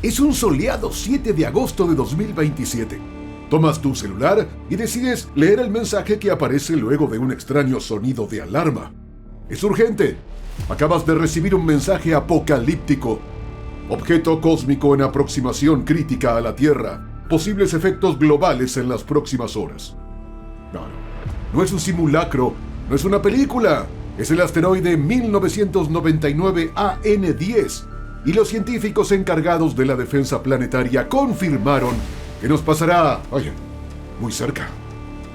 Es un soleado 7 de agosto de 2027. Tomas tu celular y decides leer el mensaje que aparece luego de un extraño sonido de alarma. Es urgente. Acabas de recibir un mensaje apocalíptico. Objeto cósmico en aproximación crítica a la Tierra. Posibles efectos globales en las próximas horas. No es un simulacro, no es una película. Es el asteroide 1999 AN10. Y los científicos encargados de la defensa planetaria confirmaron que nos pasará, muy cerca.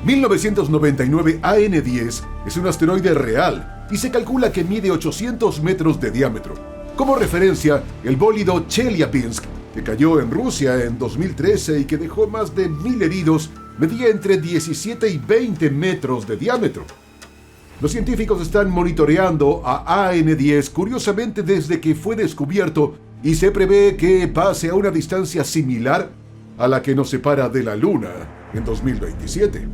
1999 AN10 es un asteroide real y se calcula que mide 800 metros de diámetro. Como referencia, el bólido Chelyabinsk, que cayó en Rusia en 2013 y que dejó más de 1000 heridos, medía entre 17 y 20 metros de diámetro. Los científicos están monitoreando a AN10 curiosamente desde que fue descubierto y se prevé que pase a una distancia similar a la que nos separa de la Luna en 2027.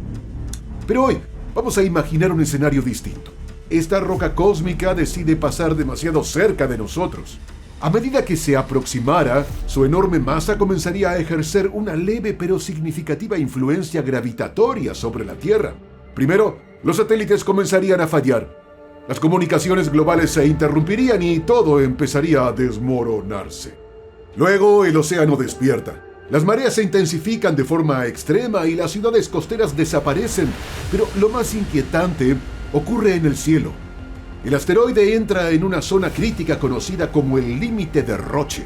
Pero hoy vamos a imaginar un escenario distinto. Esta roca cósmica decide pasar demasiado cerca de nosotros. A medida que se aproximara, su enorme masa comenzaría a ejercer una leve pero significativa influencia gravitatoria sobre la Tierra. Primero, los satélites comenzarían a fallar. Las comunicaciones globales se interrumpirían y todo empezaría a desmoronarse. Luego, el océano despierta. Las mareas se intensifican de forma extrema y las ciudades costeras desaparecen. Pero lo más inquietante ocurre en el cielo. El asteroide entra en una zona crítica conocida como el límite de Roche.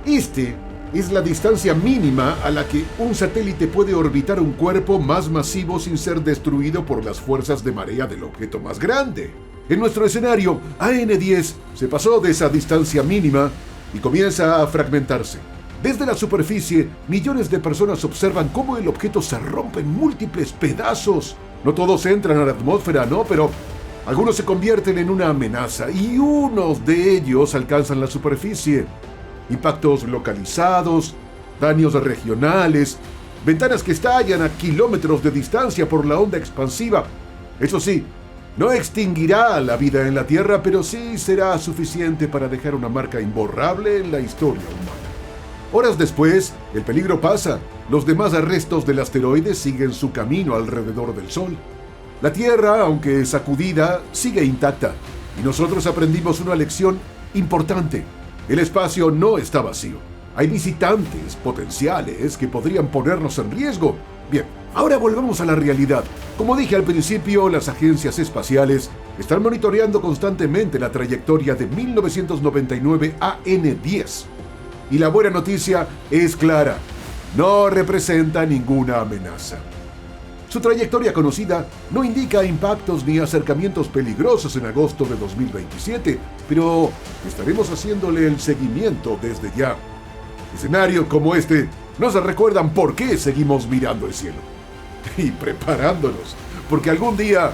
Este es la distancia mínima a la que un satélite puede orbitar un cuerpo más masivo sin ser destruido por las fuerzas de marea del objeto más grande. En nuestro escenario, AN10 se pasó de esa distancia mínima y comienza a fragmentarse. Desde la superficie, millones de personas observan cómo el objeto se rompe en múltiples pedazos. No todos entran a la atmósfera, ¿no? Pero algunos se convierten en una amenaza y unos de ellos alcanzan la superficie. Impactos localizados, daños regionales, ventanas que estallan a kilómetros de distancia por la onda expansiva. Eso sí, no extinguirá la vida en la Tierra, pero sí será suficiente para dejar una marca imborrable en la historia humana. Horas después, el peligro pasa. Los demás restos del asteroide siguen su camino alrededor del Sol. La Tierra, aunque sacudida, sigue intacta. Y nosotros aprendimos una lección importante. El espacio no está vacío. Hay visitantes potenciales que podrían ponernos en riesgo. Bien, ahora volvamos a la realidad. Como dije al principio, las agencias espaciales están monitoreando constantemente la trayectoria de 1999 AN10. Y la buena noticia es clara. No representa ninguna amenaza. Su trayectoria conocida no indica impactos ni acercamientos peligrosos en agosto de 2027, pero estaremos haciéndole el seguimiento desde ya. Escenarios como este nos recuerdan por qué seguimos mirando el cielo y preparándonos, porque algún día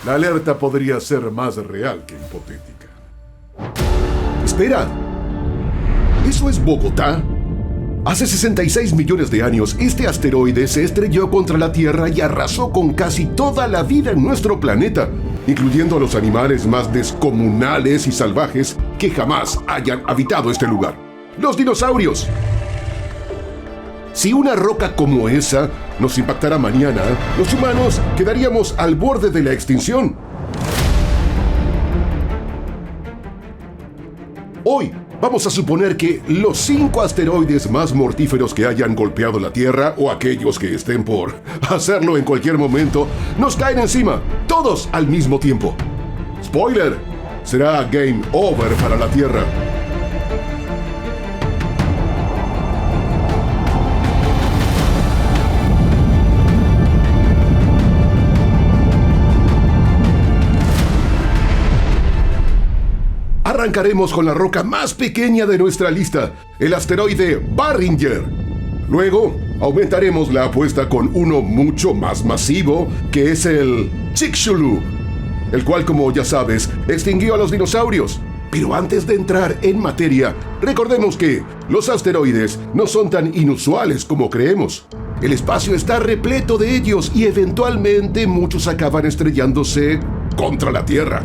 la alerta podría ser más real que hipotética. Espera, ¿eso es Bogotá? Hace 66 millones de años, este asteroide se estrelló contra la Tierra y arrasó con casi toda la vida en nuestro planeta, incluyendo a los animales más descomunales y salvajes que jamás hayan habitado este lugar: los dinosaurios. Si una roca como esa nos impactara mañana, los humanos quedaríamos al borde de la extinción. Hoy vamos a suponer que los 5 asteroides más mortíferos que hayan golpeado la Tierra, o aquellos que estén por hacerlo en cualquier momento, nos caen encima, todos al mismo tiempo. Spoiler, será game over para la Tierra. Arrancaremos con la roca más pequeña de nuestra lista, el asteroide Barringer. Luego, aumentaremos la apuesta con uno mucho más masivo, que es el Chicxulub, el cual, como ya sabes, extinguió a los dinosaurios. Pero antes de entrar en materia, recordemos que los asteroides no son tan inusuales como creemos. El espacio está repleto de ellos y eventualmente muchos acaban estrellándose contra la Tierra.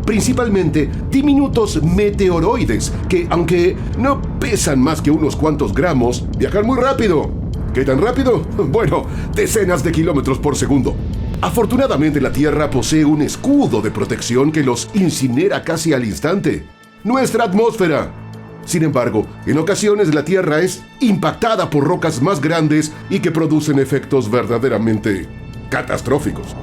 principalmente diminutos meteoroides que, aunque no pesan más que unos cuantos gramos, viajan muy rápido. ¿Qué tan rápido? Bueno, decenas de kilómetros por segundo. Afortunadamente, la Tierra posee un escudo de protección que los incinera casi al instante: nuestra atmósfera. Sin embargo, en ocasiones la Tierra es impactada por rocas más grandes y que producen efectos verdaderamente catastróficos.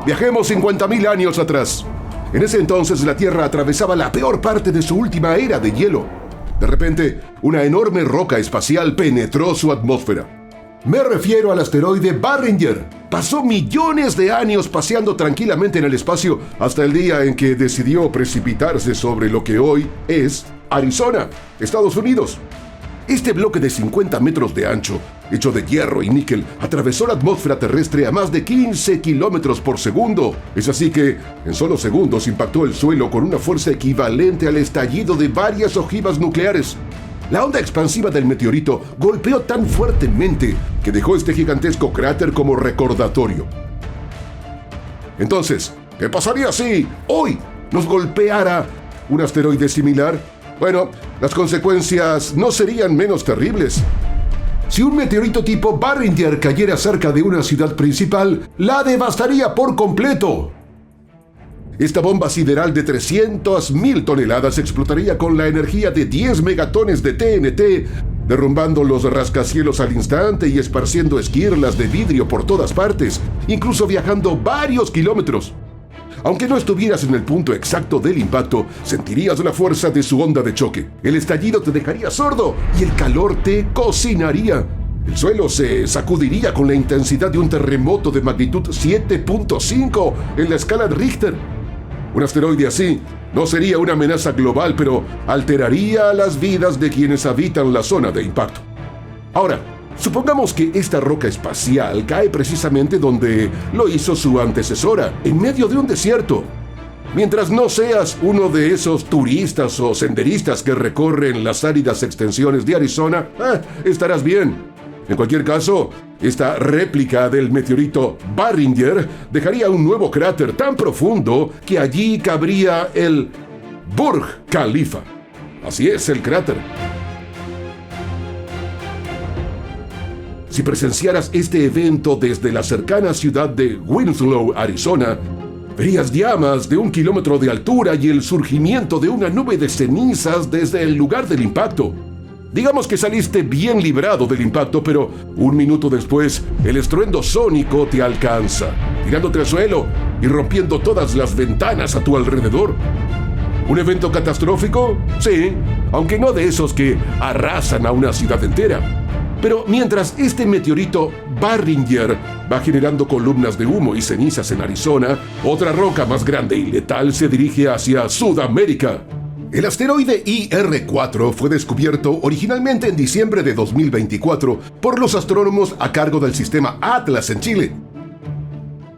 Viajemos 50.000 años atrás. En ese entonces la Tierra atravesaba la peor parte de su última era de hielo. De repente, una enorme roca espacial penetró su atmósfera. Me refiero al asteroide Barringer. Pasó millones de años paseando tranquilamente en el espacio hasta el día en que decidió precipitarse sobre lo que hoy es Arizona, Estados Unidos. Este bloque de 50 metros de ancho, hecho de hierro y níquel, atravesó la atmósfera terrestre a más de 15 kilómetros por segundo. Es así que, en solo segundos, impactó el suelo con una fuerza equivalente al estallido de varias ojivas nucleares. La onda expansiva del meteorito golpeó tan fuertemente que dejó este gigantesco cráter como recordatorio. Entonces, ¿qué pasaría si hoy nos golpeara un asteroide similar? Bueno, las consecuencias no serían menos terribles. Si un meteorito tipo Barringer cayera cerca de una ciudad principal, la devastaría por completo. Esta bomba sideral de 300.000 toneladas explotaría con la energía de 10 megatones de TNT, derrumbando los rascacielos al instante y esparciendo esquirlas de vidrio por todas partes, incluso viajando varios kilómetros. Aunque no estuvieras en el punto exacto del impacto, sentirías la fuerza de su onda de choque. El estallido te dejaría sordo y el calor te cocinaría. El suelo se sacudiría con la intensidad de un terremoto de magnitud 7.5 en la escala de Richter. Un asteroide así no sería una amenaza global, pero alteraría las vidas de quienes habitan la zona de impacto. Ahora, supongamos que esta roca espacial cae precisamente donde lo hizo su antecesora, en medio de un desierto. Mientras no seas uno de esos turistas o senderistas que recorren las áridas extensiones de Arizona, estarás bien. En cualquier caso, esta réplica del meteorito Barringer dejaría un nuevo cráter tan profundo que allí cabría el Burj Khalifa. Así es, el cráter. Si presenciaras este evento desde la cercana ciudad de Winslow, Arizona, verías llamas de 1 kilómetro de altura y el surgimiento de una nube de cenizas desde el lugar del impacto. Digamos que saliste bien librado del impacto, pero 1 minuto después, el estruendo sónico te alcanza, tirándote al suelo y rompiendo todas las ventanas a tu alrededor. ¿Un evento catastrófico? Sí, aunque no de esos que arrasan a una ciudad entera. Pero mientras este meteorito Barringer va generando columnas de humo y cenizas en Arizona, otra roca más grande y letal se dirige hacia Sudamérica. El asteroide IR4 fue descubierto originalmente en diciembre de 2024 por los astrónomos a cargo del sistema Atlas en Chile.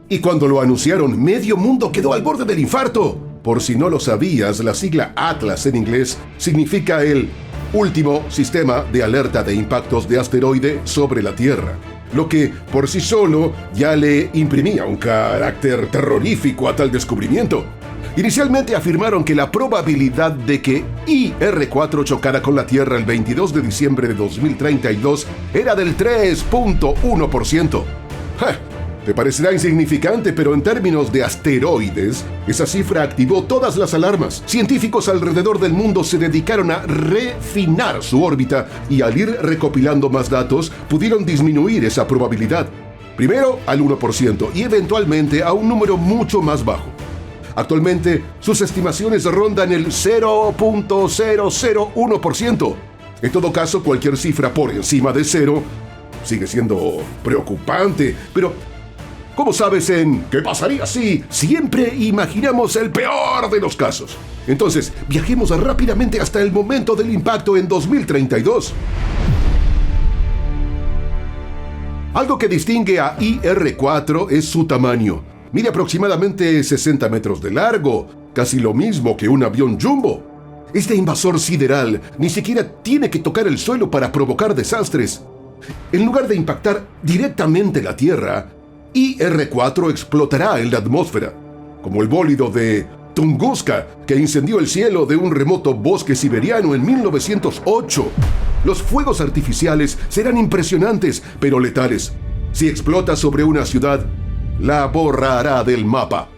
Y cuando lo anunciaron, medio mundo quedó al borde del infarto. Por si no lo sabías, la sigla Atlas en inglés significa el último sistema de alerta de impactos de asteroide sobre la Tierra, lo que por sí solo ya le imprimía un carácter terrorífico a tal descubrimiento. Inicialmente afirmaron que la probabilidad de que IR4 chocara con la Tierra el 22 de diciembre de 2032 era del 3.1%. Te parecerá insignificante, pero en términos de asteroides, esa cifra activó todas las alarmas. Científicos alrededor del mundo se dedicaron a refinar su órbita y al ir recopilando más datos, pudieron disminuir esa probabilidad. Primero al 1% y eventualmente a un número mucho más bajo. Actualmente, sus estimaciones rondan el 0.001%. En todo caso, cualquier cifra por encima de 0 sigue siendo preocupante, pero ¿cómo sabes en qué pasaría si siempre imaginamos el peor de los casos? Entonces, viajemos rápidamente hasta el momento del impacto en 2032. Algo que distingue a IR4 es su tamaño. Mide aproximadamente 60 metros de largo, casi lo mismo que un avión jumbo. Este invasor sideral ni siquiera tiene que tocar el suelo para provocar desastres. En lugar de impactar directamente la Tierra, IR4 explotará en la atmósfera, como el bólido de Tunguska, que incendió el cielo de un remoto bosque siberiano en 1908. Los fuegos artificiales serán impresionantes, pero letales. Si explota sobre una ciudad, la borrará del mapa.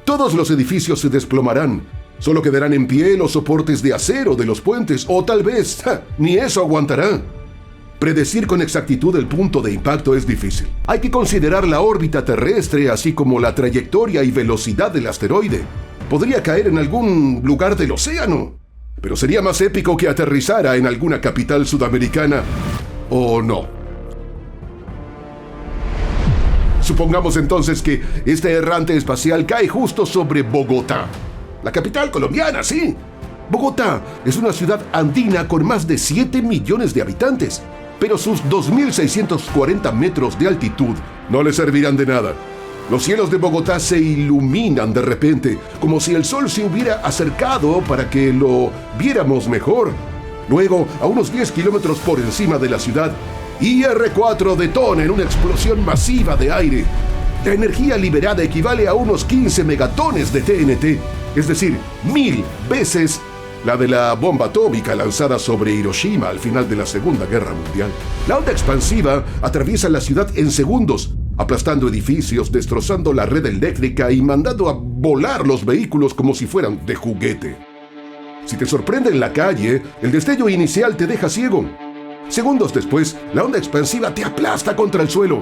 Todos los edificios se desplomarán. Solo quedarán en pie los soportes de acero de los puentes, o tal vez ni eso aguantará. Predecir con exactitud el punto de impacto es difícil. Hay que considerar la órbita terrestre, así como la trayectoria y velocidad del asteroide. Podría caer en algún lugar del océano, pero sería más épico que aterrizara en alguna capital sudamericana, ¿o no? Supongamos entonces que este errante espacial cae justo sobre Bogotá, la capital colombiana, sí. Bogotá es una ciudad andina con más de 7 millones de habitantes, pero sus 2.640 metros de altitud no le servirán de nada. Los cielos de Bogotá se iluminan de repente, como si el sol se hubiera acercado para que lo viéramos mejor. Luego, a unos 10 kilómetros por encima de la ciudad, IR-4 detona en una explosión masiva de aire. La energía liberada equivale a unos 15 megatones de TNT, es decir, 1000 veces la de la bomba atómica lanzada sobre Hiroshima al final de la Segunda Guerra Mundial. La onda expansiva atraviesa la ciudad en segundos, aplastando edificios, destrozando la red eléctrica y mandando a volar los vehículos como si fueran de juguete. Si te sorprende en la calle, el destello inicial te deja ciego. Segundos después, la onda expansiva te aplasta contra el suelo.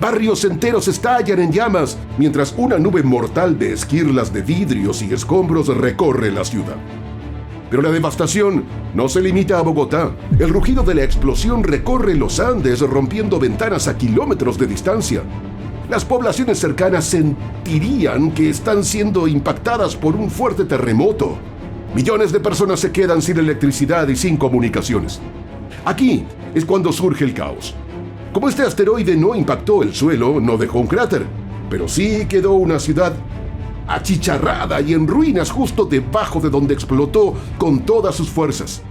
Barrios enteros estallan en llamas, mientras una nube mortal de esquirlas de vidrios y escombros recorre la ciudad. Pero la devastación no se limita a Bogotá. El rugido de la explosión recorre los Andes, rompiendo ventanas a kilómetros de distancia. Las poblaciones cercanas sentirían que están siendo impactadas por un fuerte terremoto. Millones de personas se quedan sin electricidad y sin comunicaciones. Aquí es cuando surge el caos. Como este asteroide no impactó el suelo, no dejó un cráter, pero sí quedó una ciudad achicharrada y en ruinas justo debajo de donde explotó con todas sus fuerzas.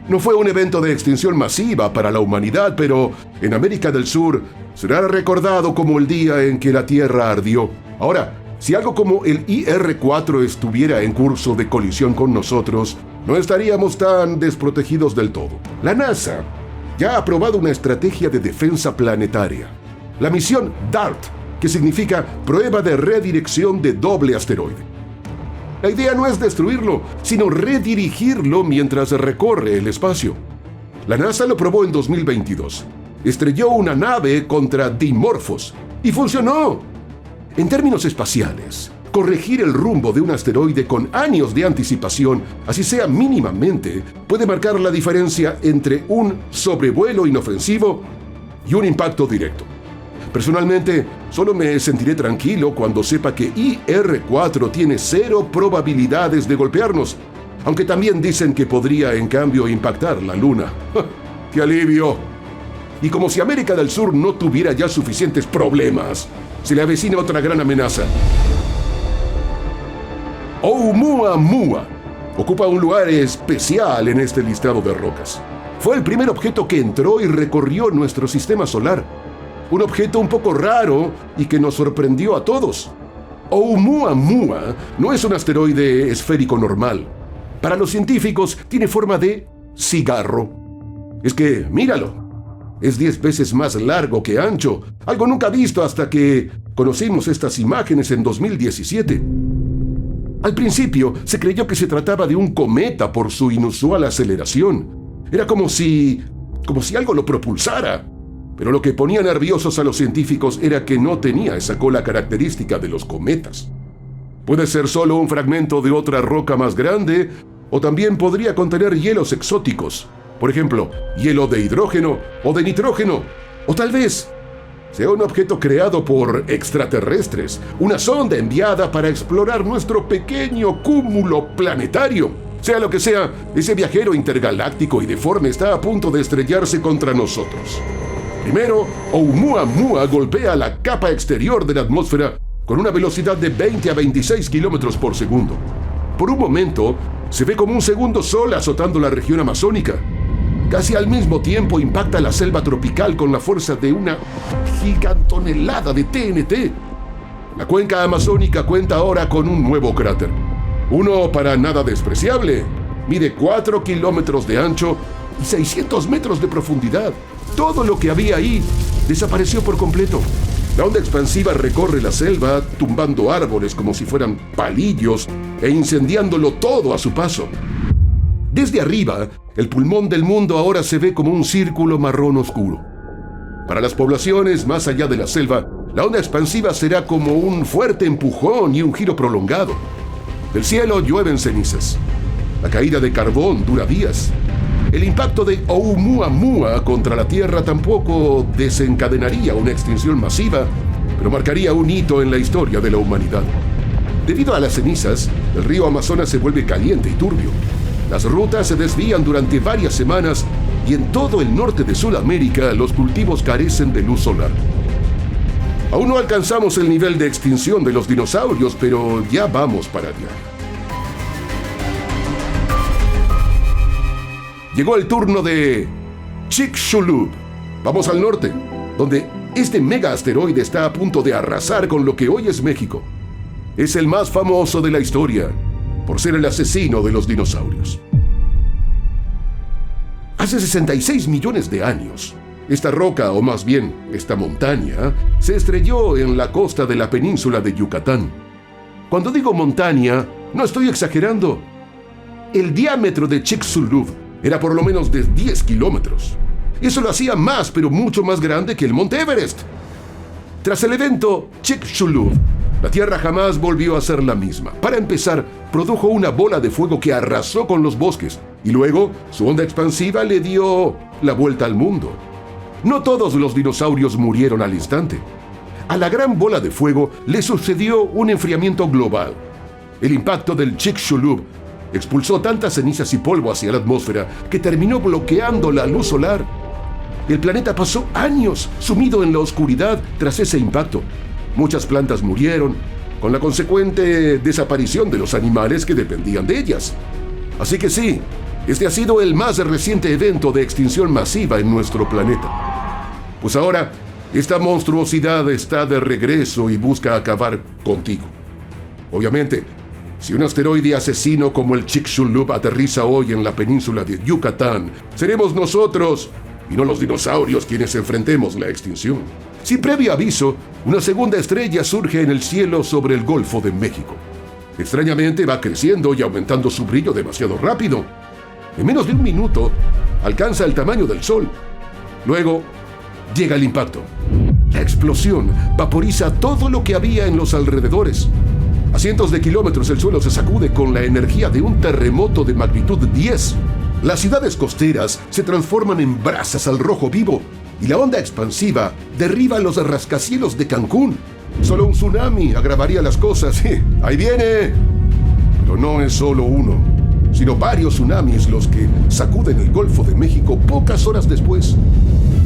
No fue un evento de extinción masiva para la humanidad, pero en América del Sur será recordado como el día en que la Tierra ardió. Ahora, si algo como el IR-4 estuviera en curso de colisión con nosotros, no estaríamos tan desprotegidos del todo. La NASA ya ha aprobado una estrategia de defensa planetaria, la misión DART, que significa Prueba de Redirección de Doble Asteroide. La idea no es destruirlo, sino redirigirlo mientras recorre el espacio. La NASA lo probó en 2022. Estrelló una nave contra Dimorphos y funcionó. En términos espaciales, corregir el rumbo de un asteroide con años de anticipación, así sea mínimamente, puede marcar la diferencia entre un sobrevuelo inofensivo y un impacto directo. Personalmente, solo me sentiré tranquilo cuando sepa que IR-4 tiene 0 probabilidades de golpearnos, aunque también dicen que podría en cambio impactar la Luna. ¡Qué alivio! Y como si América del Sur no tuviera ya suficientes problemas, se le avecina otra gran amenaza. Oumuamua ocupa un lugar especial en este listado de rocas. Fue el primer objeto que entró y recorrió nuestro sistema solar. Un objeto un poco raro y que nos sorprendió a todos. Oumuamua no es un asteroide esférico normal. Para los científicos tiene forma de cigarro. Es que, míralo, es 10 veces más largo que ancho, algo nunca visto hasta que conocimos estas imágenes en 2017. Al principio se creyó que se trataba de un cometa por su inusual aceleración. Era como si algo lo propulsara. Pero lo que ponía nerviosos a los científicos era que no tenía esa cola característica de los cometas. Puede ser solo un fragmento de otra roca más grande, o también podría contener hielos exóticos. Por ejemplo, hielo de hidrógeno o de nitrógeno. O tal vez sea un objeto creado por extraterrestres, una sonda enviada para explorar nuestro pequeño cúmulo planetario. Sea lo que sea, ese viajero intergaláctico y deforme está a punto de estrellarse contra nosotros. Primero, Oumuamua golpea la capa exterior de la atmósfera con una velocidad de 20 a 26 kilómetros por segundo. Por un momento, se ve como un segundo sol azotando la región amazónica. Casi al mismo tiempo impacta la selva tropical con la fuerza de una gigantonelada de TNT. La cuenca amazónica cuenta ahora con un nuevo cráter. Uno para nada despreciable. Mide 4 kilómetros de ancho y 600 metros de profundidad. Todo lo que había ahí desapareció por completo. La onda expansiva recorre la selva, tumbando árboles como si fueran palillos e incendiándolo todo a su paso. Desde arriba, el pulmón del mundo ahora se ve como un círculo marrón oscuro. Para las poblaciones más allá de la selva, la onda expansiva será como un fuerte empujón y un giro prolongado. Del cielo llueven cenizas. La caída de carbón dura días. El impacto de Oumuamua contra la Tierra tampoco desencadenaría una extinción masiva, pero marcaría un hito en la historia de la humanidad. Debido a las cenizas, el río Amazonas se vuelve caliente y turbio. Las rutas se desvían durante varias semanas y en todo el norte de Sudamérica los cultivos carecen de luz solar. Aún no alcanzamos el nivel de extinción de los dinosaurios, pero ya vamos para allá. Llegó el turno de Chicxulub. Vamos al norte, donde este mega asteroide está a punto de arrasar con lo que hoy es México. Es el más famoso de la historia, por ser el asesino de los dinosaurios. Hace 66 millones de años, esta roca, o más bien esta montaña, se estrelló en la costa de la península de Yucatán. Cuando digo montaña, no estoy exagerando. El diámetro de Chicxulub era por lo menos de 10 kilómetros. Eso lo hacía más, pero mucho más grande que el Monte Everest. Tras el evento Chicxulub, la Tierra jamás volvió a ser la misma. Para empezar, produjo una bola de fuego que arrasó con los bosques, y luego su onda expansiva le dio la vuelta al mundo. No todos los dinosaurios murieron al instante. A la gran bola de fuego le sucedió un enfriamiento global. El impacto del Chicxulub expulsó tantas cenizas y polvo hacia la atmósfera que terminó bloqueando la luz solar. El planeta pasó años sumido en la oscuridad tras ese impacto. Muchas plantas murieron, con la consecuente desaparición de los animales que dependían de ellas. Así que sí, este ha sido el más reciente evento de extinción masiva en nuestro planeta. Pues ahora, esta monstruosidad está de regreso y busca acabar contigo. Obviamente, si un asteroide asesino como el Chicxulub aterriza hoy en la península de Yucatán, seremos nosotros, y no los dinosaurios, quienes enfrentemos la extinción. Sin previo aviso, una segunda estrella surge en el cielo sobre el Golfo de México. Extrañamente va creciendo y aumentando su brillo demasiado rápido. En menos de un minuto, alcanza el tamaño del Sol. Luego, llega el impacto. La explosión vaporiza todo lo que había en los alrededores. A cientos de kilómetros el suelo se sacude con la energía de un terremoto de magnitud 10. Las ciudades costeras se transforman en brasas al rojo vivo y la onda expansiva derriba los rascacielos de Cancún. Solo un tsunami agravaría las cosas. ¡Sí! ¡Ahí viene! Pero no es solo uno, sino varios tsunamis los que sacuden el Golfo de México pocas horas después.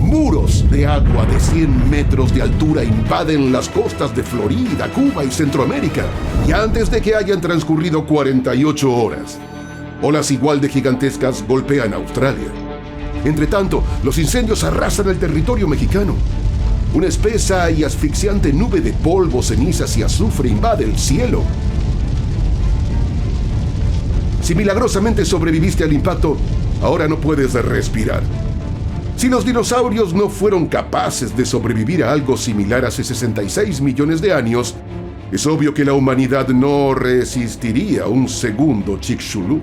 Muros de agua de 100 metros de altura invaden las costas de Florida, Cuba y Centroamérica, y antes de que hayan transcurrido 48 horas, olas igual de gigantescas golpean a Australia. Entre tanto, los incendios arrasan el territorio mexicano. Una espesa y asfixiante nube de polvo, cenizas y azufre invade el cielo. Si milagrosamente sobreviviste al impacto, ahora no puedes respirar. Si los dinosaurios no fueron capaces de sobrevivir a algo similar hace 66 millones de años, es obvio que la humanidad no resistiría un segundo Chicxulub.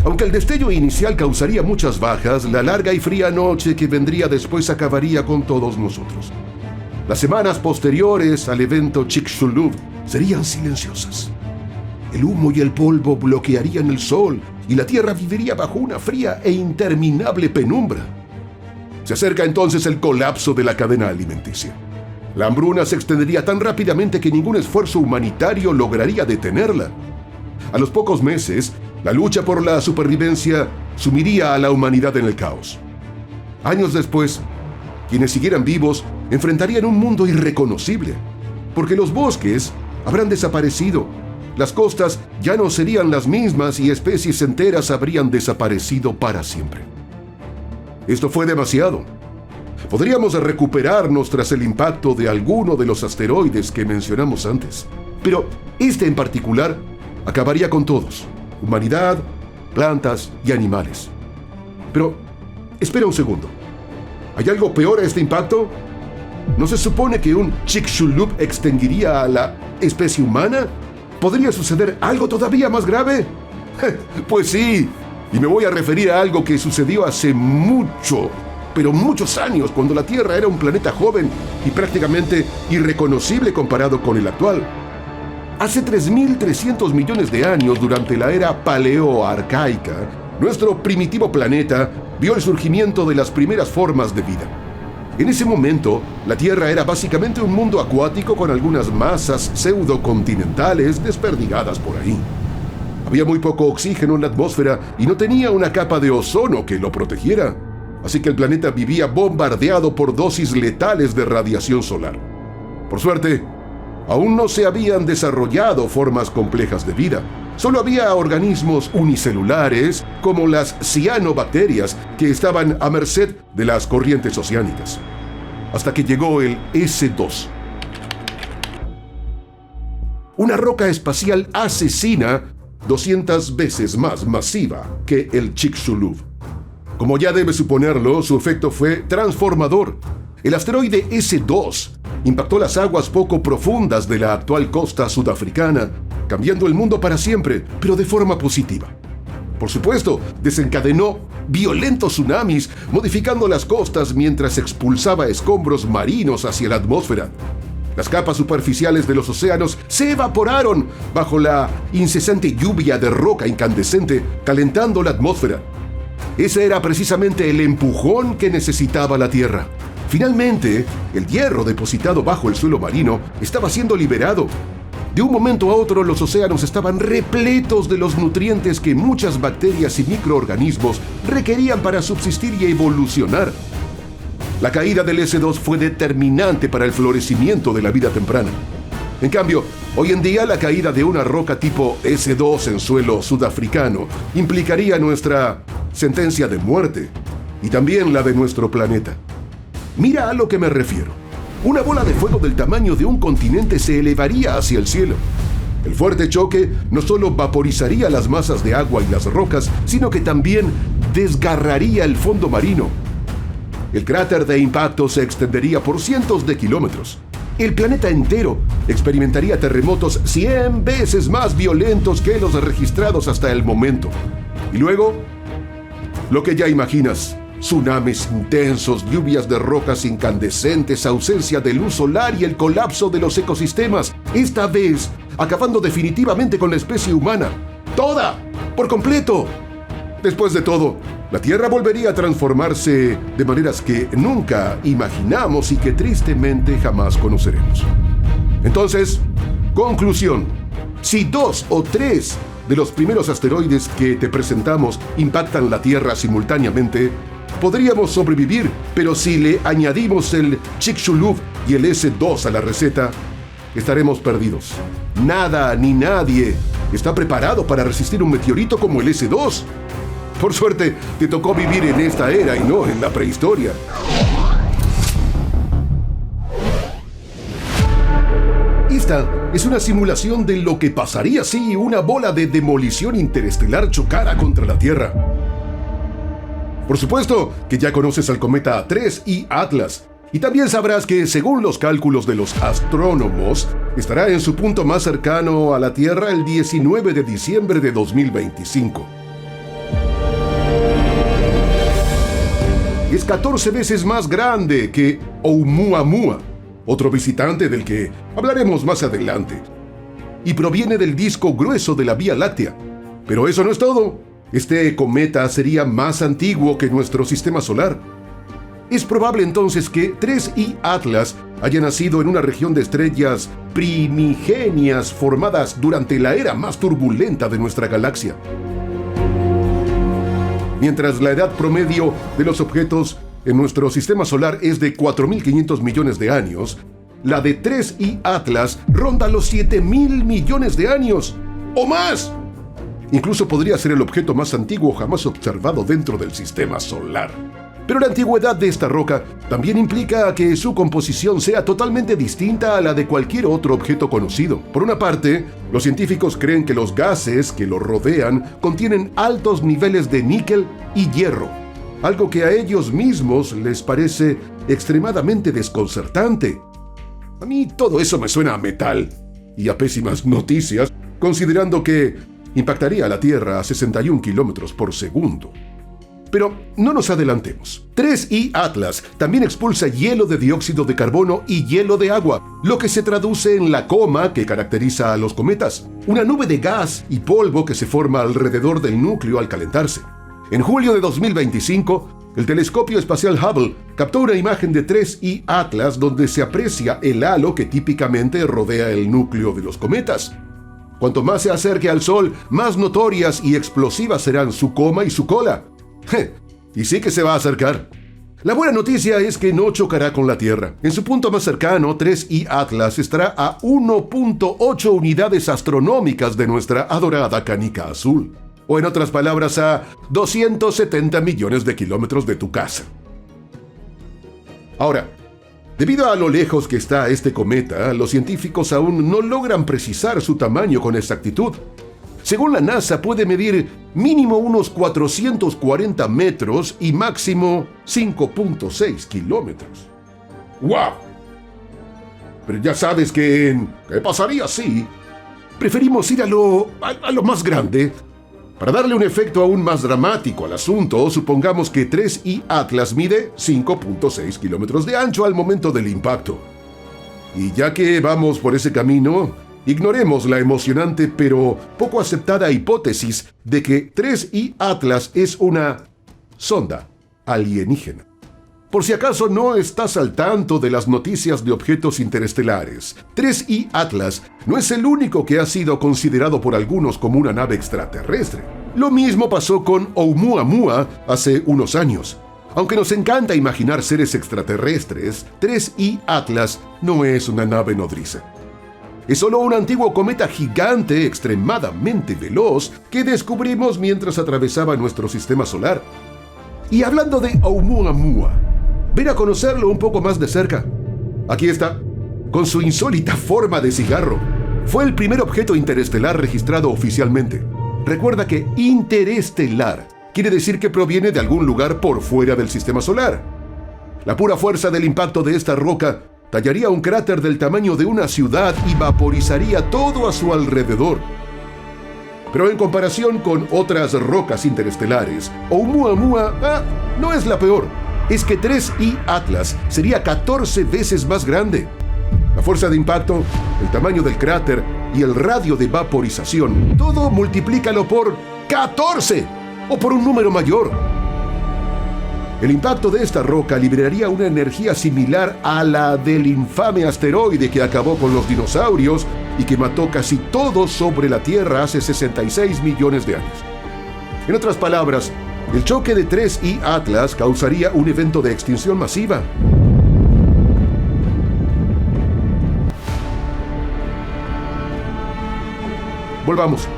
Aunque el destello inicial causaría muchas bajas, la larga y fría noche que vendría después acabaría con todos nosotros. Las semanas posteriores al evento Chicxulub serían silenciosas. El humo y el polvo bloquearían el sol y la Tierra viviría bajo una fría e interminable penumbra. Se acerca entonces el colapso de la cadena alimenticia. La hambruna se extendería tan rápidamente que ningún esfuerzo humanitario lograría detenerla. A los pocos meses, la lucha por la supervivencia sumiría a la humanidad en el caos. Años después, quienes siguieran vivos enfrentarían un mundo irreconocible, porque los bosques habrán desaparecido, las costas ya no serían las mismas y especies enteras habrían desaparecido para siempre. Esto fue demasiado. Podríamos recuperarnos tras el impacto de alguno de los asteroides que mencionamos antes, pero este en particular acabaría con todos: humanidad, plantas y animales. Pero, espera un segundo. ¿Hay algo peor a este impacto? ¿No se supone que un Chicxulub extinguiría a la especie humana? ¿Podría suceder algo todavía más grave? Pues sí, y me voy a referir a algo que sucedió hace pero muchos años, cuando la Tierra era un planeta joven y prácticamente irreconocible comparado con el actual. Hace 3.300 millones de años, durante la era paleoarcaica, nuestro primitivo planeta vio el surgimiento de las primeras formas de vida. En ese momento, la Tierra era básicamente un mundo acuático con algunas masas pseudocontinentales desperdigadas por ahí. Había muy poco oxígeno en la atmósfera y no tenía una capa de ozono que lo protegiera, así que el planeta vivía bombardeado por dosis letales de radiación solar. Por suerte, aún no se habían desarrollado formas complejas de vida. Solo había organismos unicelulares, como las cianobacterias, que estaban a merced de las corrientes oceánicas. Hasta que llegó el S2. Una roca espacial asesina 200 veces más masiva que el Chicxulub. Como ya debe suponerlo, su efecto fue transformador. El asteroide S2 impactó las aguas poco profundas de la actual costa sudafricana, cambiando el mundo para siempre, pero de forma positiva. Por supuesto, desencadenó violentos tsunamis, modificando las costas mientras expulsaba escombros marinos hacia la atmósfera. Las capas superficiales de los océanos se evaporaron bajo la incesante lluvia de roca incandescente, calentando la atmósfera. Ese era precisamente el empujón que necesitaba la Tierra. Finalmente, el hierro depositado bajo el suelo marino estaba siendo liberado. De un momento a otro, los océanos estaban repletos de los nutrientes que muchas bacterias y microorganismos requerían para subsistir y evolucionar. La caída del S2 fue determinante para el florecimiento de la vida temprana. En cambio, hoy en día la caída de una roca tipo S2 en suelo sudafricano implicaría nuestra sentencia de muerte y también la de nuestro planeta. Mira a lo que me refiero. Una bola de fuego del tamaño de un continente se elevaría hacia el cielo. El fuerte choque no solo vaporizaría las masas de agua y las rocas, sino que también desgarraría el fondo marino. El cráter de impacto se extendería por cientos de kilómetros. El planeta entero experimentaría terremotos 100 veces más violentos que los registrados hasta el momento. Y luego, lo que ya imaginas: tsunamis intensos, lluvias de rocas incandescentes, ausencia de luz solar y el colapso de los ecosistemas, esta vez acabando definitivamente con la especie humana. ¡Toda! ¡Por completo! Después de todo, la Tierra volvería a transformarse de maneras que nunca imaginamos y que tristemente jamás conoceremos. Entonces, conclusión: si 2 o 3 de los primeros asteroides que te presentamos impactan la Tierra simultáneamente, podríamos sobrevivir, pero si le añadimos el Chicxulub y el S2 a la receta, estaremos perdidos. Nada ni nadie está preparado para resistir un meteorito como el S2. Por suerte, te tocó vivir en esta era y no en la prehistoria. Esta es una simulación de lo que pasaría si una bola de demolición interestelar chocara contra la Tierra. Por supuesto que ya conoces al cometa A3 y Atlas, y también sabrás que, según los cálculos de los astrónomos, estará en su punto más cercano a la Tierra el 19 de diciembre de 2025. Es 14 veces más grande que Oumuamua, otro visitante del que hablaremos más adelante, y proviene del disco grueso de la Vía Láctea. Pero eso no es todo. Este cometa sería más antiguo que nuestro sistema solar. Es probable entonces que 3I Atlas haya nacido en una región de estrellas primigenias formadas durante la era más turbulenta de nuestra galaxia. Mientras la edad promedio de los objetos en nuestro sistema solar es de 4.500 millones de años, la de 3I Atlas ronda los 7.000 millones de años o más. Incluso podría ser el objeto más antiguo jamás observado dentro del sistema solar. Pero la antigüedad de esta roca también implica que su composición sea totalmente distinta a la de cualquier otro objeto conocido. Por una parte, los científicos creen que los gases que lo rodean contienen altos niveles de níquel y hierro, algo que a ellos mismos les parece extremadamente desconcertante. A mí todo eso me suena a metal y a pésimas noticias, considerando que impactaría a la Tierra a 61 kilómetros por segundo. Pero no nos adelantemos. 3I Atlas también expulsa hielo de dióxido de carbono y hielo de agua, lo que se traduce en la coma que caracteriza a los cometas, una nube de gas y polvo que se forma alrededor del núcleo al calentarse. En julio de 2025, el telescopio espacial Hubble captó una imagen de 3I Atlas donde se aprecia el halo que típicamente rodea el núcleo de los cometas. Cuanto más se acerque al Sol, más notorias y explosivas serán su coma y su cola. Y sí que se va a acercar. La buena noticia es que no chocará con la Tierra. En su punto más cercano, 3I Atlas estará a 1.8 unidades astronómicas de nuestra adorada canica azul. O en otras palabras, a 270 millones de kilómetros de tu casa. Ahora, debido a lo lejos que está este cometa, los científicos aún no logran precisar su tamaño con exactitud. Según la NASA, puede medir mínimo unos 440 metros y máximo 5.6 kilómetros. ¡Wow! Pero ya sabes que... ¿qué pasaría si preferimos ir a lo más grande? Para darle un efecto aún más dramático al asunto, supongamos que 3I Atlas mide 5.6 kilómetros de ancho al momento del impacto. Y ya que vamos por ese camino, ignoremos la emocionante pero poco aceptada hipótesis de que 3I Atlas es una sonda alienígena. Por si acaso no estás al tanto de las noticias de objetos interestelares, 3I Atlas no es el único que ha sido considerado por algunos como una nave extraterrestre. Lo mismo pasó con Oumuamua hace unos años. Aunque nos encanta imaginar seres extraterrestres, 3I Atlas no es una nave nodriza. Es solo un antiguo cometa gigante extremadamente veloz que descubrimos mientras atravesaba nuestro sistema solar. Y hablando de Oumuamua, ven a conocerlo un poco más de cerca. Aquí está, con su insólita forma de cigarro. Fue el primer objeto interestelar registrado oficialmente. Recuerda que interestelar quiere decir que proviene de algún lugar por fuera del sistema solar. La pura fuerza del impacto de esta roca tallaría un cráter del tamaño de una ciudad y vaporizaría todo a su alrededor. Pero en comparación con otras rocas interestelares, Oumuamua no es la peor. Es que 3I Atlas sería 14 veces más grande. La fuerza de impacto, el tamaño del cráter y el radio de vaporización, todo multiplícalo por 14 o por un número mayor. El impacto de esta roca liberaría una energía similar a la del infame asteroide que acabó con los dinosaurios y que mató casi todo sobre la Tierra hace 66 millones de años. En otras palabras, el choque de 3I Atlas causaría un evento de extinción masiva. Volvamos.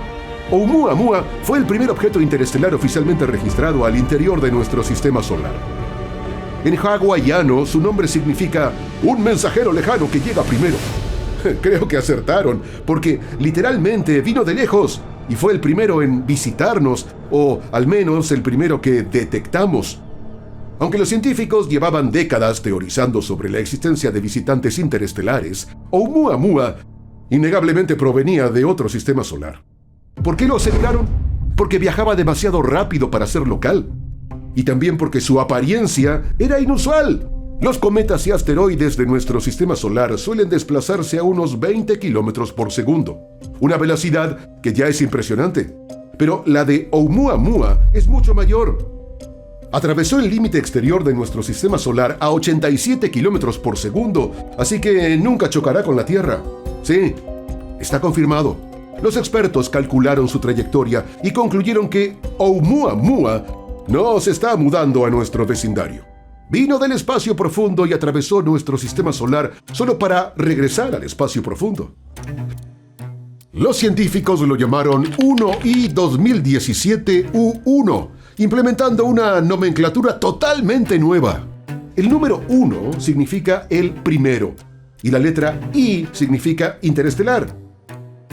Oumuamua fue el primer objeto interestelar oficialmente registrado al interior de nuestro sistema solar. En hawaiano, su nombre significa un mensajero lejano que llega primero. Creo que acertaron, porque literalmente vino de lejos y fue el primero en visitarnos, o al menos el primero que detectamos. Aunque los científicos llevaban décadas teorizando sobre la existencia de visitantes interestelares, Oumuamua innegablemente provenía de otro sistema solar. ¿Por qué lo aseguraron? Porque viajaba demasiado rápido para ser local. Y también porque su apariencia era inusual. Los cometas y asteroides de nuestro sistema solar suelen desplazarse a unos 20 kilómetros por segundo. Una velocidad que ya es impresionante. Pero la de Oumuamua es mucho mayor. Atravesó el límite exterior de nuestro sistema solar a 87 kilómetros por segundo, así que nunca chocará con la Tierra. Sí, está confirmado. Los expertos calcularon su trayectoria y concluyeron que Oumuamua no se está mudando a nuestro vecindario. Vino del espacio profundo y atravesó nuestro sistema solar solo para regresar al espacio profundo. Los científicos lo llamaron 1I 2017 U1 implementando una nomenclatura totalmente nueva. El número 1 significa el primero y la letra I significa interestelar.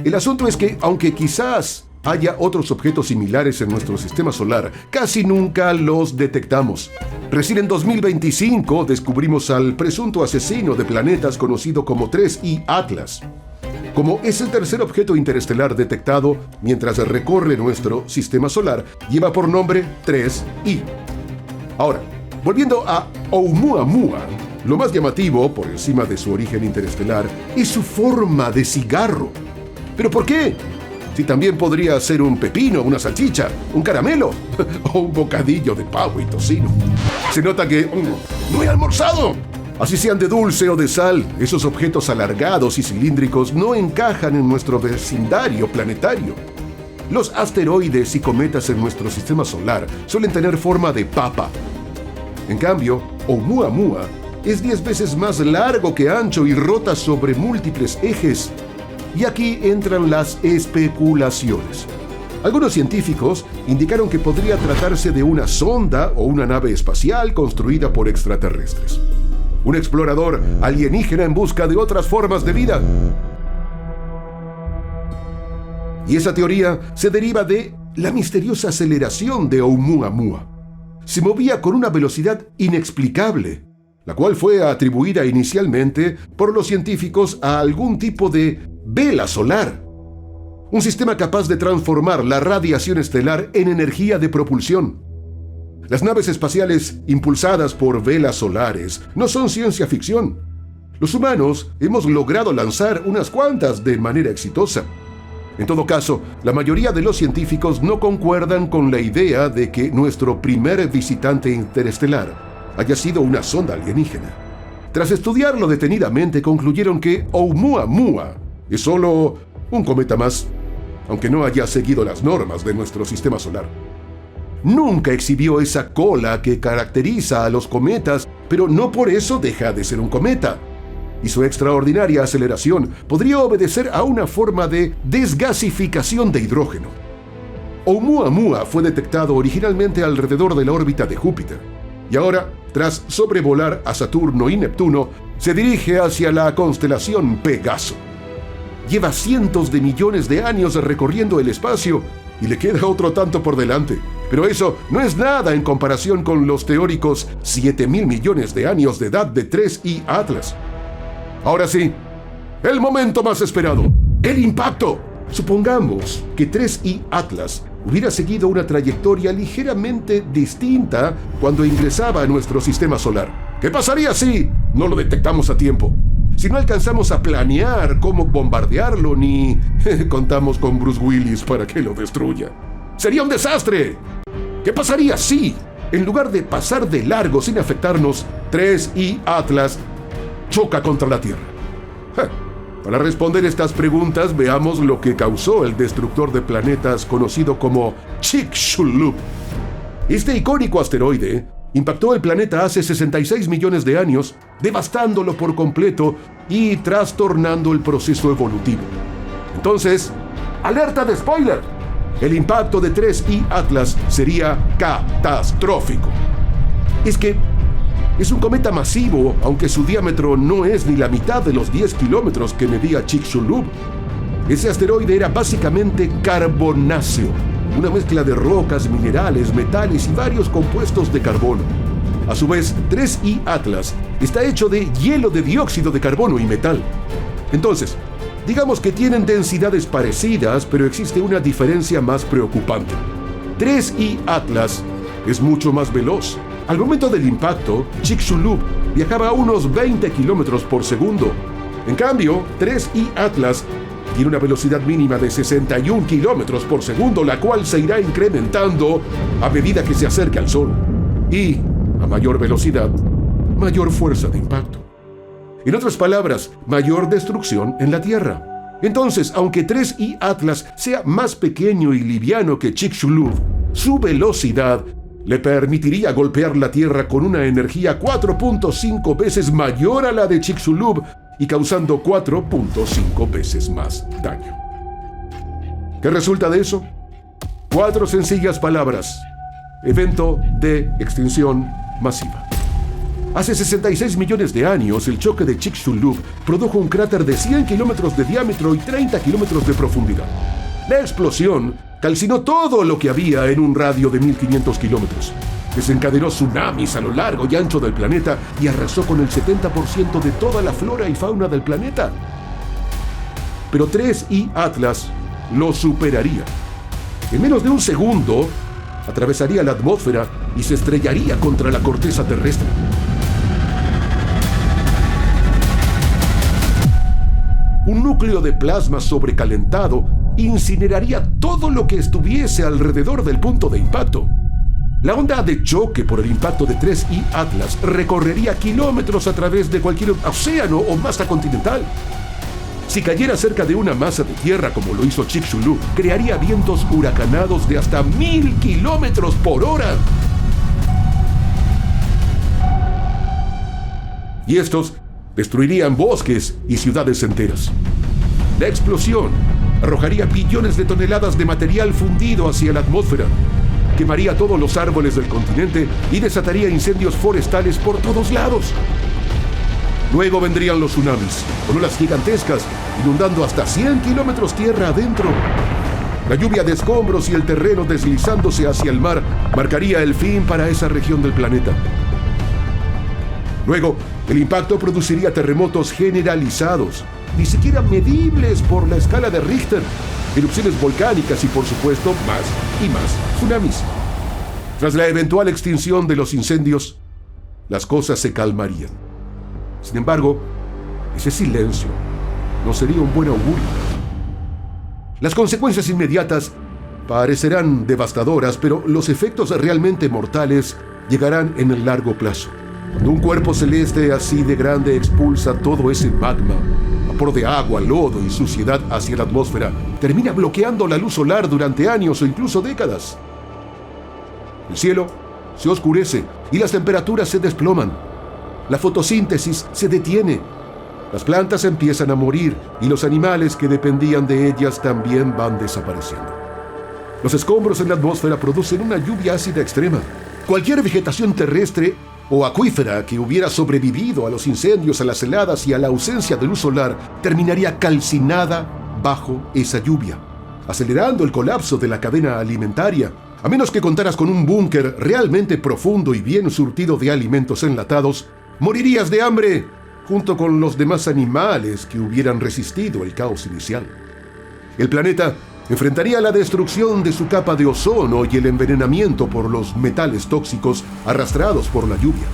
El asunto es que, aunque quizás haya otros objetos similares en nuestro sistema solar, casi nunca los detectamos. Recién en 2025 descubrimos al presunto asesino de planetas conocido como 3I Atlas. Como es el tercer objeto interestelar detectado mientras recorre nuestro sistema solar, lleva por nombre 3I. Ahora, volviendo a Oumuamua, lo más llamativo, por encima de su origen interestelar, es su forma de cigarro. ¿Pero por qué? Si también podría ser un pepino, una salchicha, un caramelo o un bocadillo de pavo y tocino. Se nota que no he almorzado. Así sean de dulce o de sal, esos objetos alargados y cilíndricos no encajan en nuestro vecindario planetario. Los asteroides y cometas en nuestro sistema solar suelen tener forma de papa. En cambio, Oumuamua es 10 veces más largo que ancho y rota sobre múltiples ejes. Y aquí entran las especulaciones. Algunos científicos indicaron que podría tratarse de una sonda o una nave espacial construida por extraterrestres. Un explorador alienígena en busca de otras formas de vida. Y esa teoría se deriva de la misteriosa aceleración de Oumuamua. Se movía con una velocidad inexplicable, la cual fue atribuida inicialmente por los científicos a algún tipo de vela solar, un sistema capaz de transformar la radiación estelar en energía de propulsión. Las naves espaciales impulsadas por velas solares no son ciencia ficción. Los humanos hemos logrado lanzar unas cuantas de manera exitosa. En todo caso, la mayoría de los científicos no concuerdan con la idea de que nuestro primer visitante interestelar haya sido una sonda alienígena. Tras estudiarlo detenidamente, concluyeron que Oumuamua es solo un cometa más, aunque no haya seguido las normas de nuestro sistema solar. Nunca exhibió esa cola que caracteriza a los cometas, pero no por eso deja de ser un cometa. Y su extraordinaria aceleración podría obedecer a una forma de desgasificación de hidrógeno. Oumuamua fue detectado originalmente alrededor de la órbita de Júpiter, y ahora, tras sobrevolar a Saturno y Neptuno, se dirige hacia la constelación Pegaso. Lleva cientos de millones de años recorriendo el espacio y le queda otro tanto por delante. Pero eso no es nada en comparación con los teóricos 7.000 millones de años de edad de 3I Atlas. Ahora sí, el momento más esperado, el impacto. Supongamos que 3I Atlas hubiera seguido una trayectoria ligeramente distinta cuando ingresaba a nuestro sistema solar. ¿Qué pasaría si no lo detectamos a tiempo? Si no alcanzamos a planear cómo bombardearlo, ni contamos con Bruce Willis para que lo destruya. ¡Sería un desastre! ¿Qué pasaría si, en lugar de pasar de largo sin afectarnos, 3I Atlas choca contra la Tierra? Para responder estas preguntas, veamos lo que causó el destructor de planetas conocido como Chicxulub. Este icónico asteroide impactó el planeta hace 66 millones de años, devastándolo por completo y trastornando el proceso evolutivo. Entonces, ¡alerta de spoiler! El impacto de 3I Atlas sería catastrófico. Es que es un cometa masivo, aunque su diámetro no es ni la mitad de los 10 kilómetros que medía Chicxulub. Ese asteroide era básicamente carbonáceo, una mezcla de rocas, minerales, metales y varios compuestos de carbono. A su vez, 3I Atlas está hecho de hielo de dióxido de carbono y metal. Entonces, digamos que tienen densidades parecidas, pero existe una diferencia más preocupante. 3I Atlas es mucho más veloz. Al momento del impacto, Chicxulub viajaba a unos 20 kilómetros por segundo. En cambio, 3I Atlas tiene una velocidad mínima de 61 kilómetros por segundo, la cual se irá incrementando a medida que se acerque al Sol. Y, a mayor velocidad, mayor fuerza de impacto. En otras palabras, mayor destrucción en la Tierra. Entonces, aunque 3I Atlas sea más pequeño y liviano que Chicxulub, su velocidad le permitiría golpear la Tierra con una energía 4.5 veces mayor a la de Chicxulub y causando 4.5 veces más daño. ¿Qué resulta de eso? 4 sencillas palabras: Evento de extinción masiva. Hace 66 millones de años, el choque de Chicxulub produjo un cráter de 100 kilómetros de diámetro y 30 kilómetros de profundidad. La explosión calcinó todo lo que había en un radio de 1500 kilómetros. Desencadenó tsunamis a lo largo y ancho del planeta y arrasó con el 70% de toda la flora y fauna del planeta. Pero 3I Atlas lo superaría. En menos de un segundo, atravesaría la atmósfera y se estrellaría contra la corteza terrestre. Un núcleo de plasma sobrecalentado incineraría todo lo que estuviese alrededor del punto de impacto. La onda de choque por el impacto de 3I Atlas recorrería kilómetros a través de cualquier océano o masa continental. Si cayera cerca de una masa de tierra como lo hizo Chicxulub, crearía vientos huracanados de hasta 1000 kilómetros por hora. Y estos destruirían bosques y ciudades enteras. La explosión arrojaría billones de toneladas de material fundido hacia la atmósfera, quemaría todos los árboles del continente y desataría incendios forestales por todos lados. Luego vendrían los tsunamis, con olas gigantescas, inundando hasta 100 kilómetros tierra adentro. La lluvia de escombros y el terreno deslizándose hacia el mar marcaría el fin para esa región del planeta. Luego, el impacto produciría terremotos generalizados, ni siquiera medibles por la escala de Richter, erupciones volcánicas y, por supuesto, más y más tsunamis. Tras la eventual extinción de los incendios, las cosas se calmarían. Sin embargo, ese silencio no sería un buen augurio. Las consecuencias inmediatas parecerán devastadoras, pero los efectos realmente mortales llegarán en el largo plazo. Cuando un cuerpo celeste así de grande expulsa todo ese magma, vapor de agua, lodo y suciedad hacia la atmósfera, termina bloqueando la luz solar durante años o incluso décadas. El cielo se oscurece y las temperaturas se desploman. La fotosíntesis se detiene. Las plantas empiezan a morir y los animales que dependían de ellas también van desapareciendo. Los escombros en la atmósfera producen una lluvia ácida extrema. Cualquier vegetación terrestre o acuífera que hubiera sobrevivido a los incendios, a las heladas y a la ausencia de luz solar terminaría calcinada bajo esa lluvia, acelerando el colapso de la cadena alimentaria. A menos que contaras con un búnker realmente profundo y bien surtido de alimentos enlatados, morirías de hambre junto con los demás animales que hubieran resistido el caos inicial. El planeta enfrentaría la destrucción de su capa de ozono y el envenenamiento por los metales tóxicos arrastrados por la lluvia.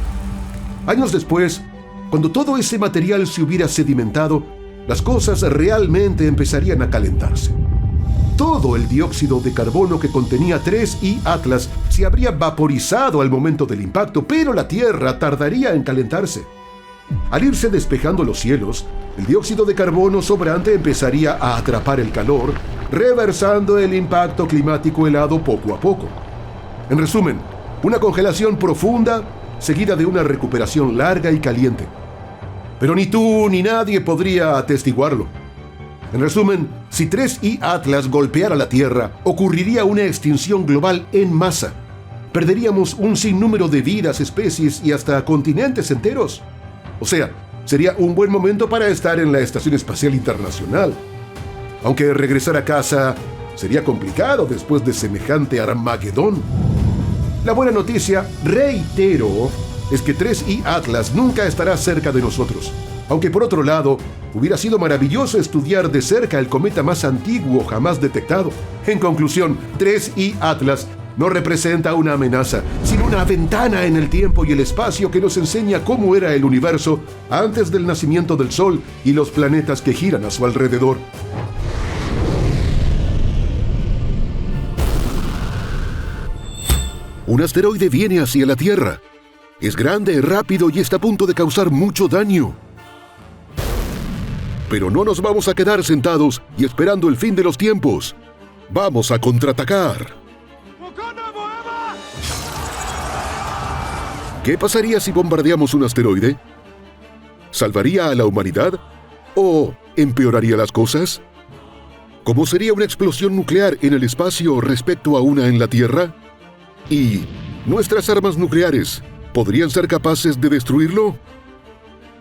Años después, cuando todo ese material se hubiera sedimentado, las cosas realmente empezarían a calentarse. Todo el dióxido de carbono que contenía 3I Atlas se habría vaporizado al momento del impacto, pero la Tierra tardaría en calentarse. Al irse despejando los cielos, el dióxido de carbono sobrante empezaría a atrapar el calor, reversando el impacto climático helado poco a poco. En resumen, una congelación profunda seguida de una recuperación larga y caliente. Pero ni tú ni nadie podría atestiguarlo. En resumen, si 3I Atlas golpeara la Tierra, ocurriría una extinción global en masa. Perderíamos un sinnúmero de vidas, especies y hasta continentes enteros. O sea, sería un buen momento para estar en la Estación Espacial Internacional. Aunque regresar a casa sería complicado después de semejante Armagedón. La buena noticia, reitero, es que 3I Atlas nunca estará cerca de nosotros. Aunque por otro lado, hubiera sido maravilloso estudiar de cerca el cometa más antiguo jamás detectado. En conclusión, 3I Atlas no representa una amenaza, sino una ventana en el tiempo y el espacio que nos enseña cómo era el universo antes del nacimiento del Sol y los planetas que giran a su alrededor. Un asteroide viene hacia la Tierra. Es grande, rápido y está a punto de causar mucho daño. Pero no nos vamos a quedar sentados y esperando el fin de los tiempos. Vamos a contraatacar. ¿Qué pasaría si bombardeamos un asteroide? ¿Salvaría a la humanidad? ¿O empeoraría las cosas? ¿Cómo sería una explosión nuclear en el espacio respecto a una en la Tierra? ¿Y nuestras armas nucleares podrían ser capaces de destruirlo?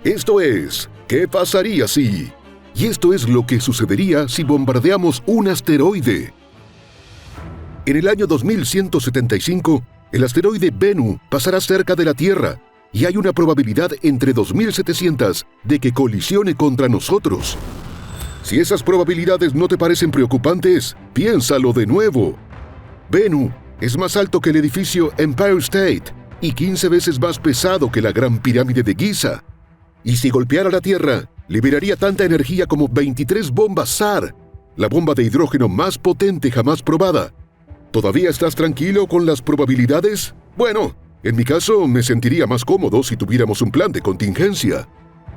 Esto es, ¿qué pasaría si? Y esto es lo que sucedería si bombardeamos un asteroide. En el año 2175, el asteroide Bennu pasará cerca de la Tierra y hay una probabilidad entre 2700 de que colisione contra nosotros. Si esas probabilidades no te parecen preocupantes, piénsalo de nuevo. Bennu es más alto que el edificio Empire State y 15 veces más pesado que la Gran Pirámide de Giza. Y si golpeara la Tierra, liberaría tanta energía como 23 bombas SAR, la bomba de hidrógeno más potente jamás probada. ¿Todavía estás tranquilo con las probabilidades? Bueno, en mi caso me sentiría más cómodo si tuviéramos un plan de contingencia.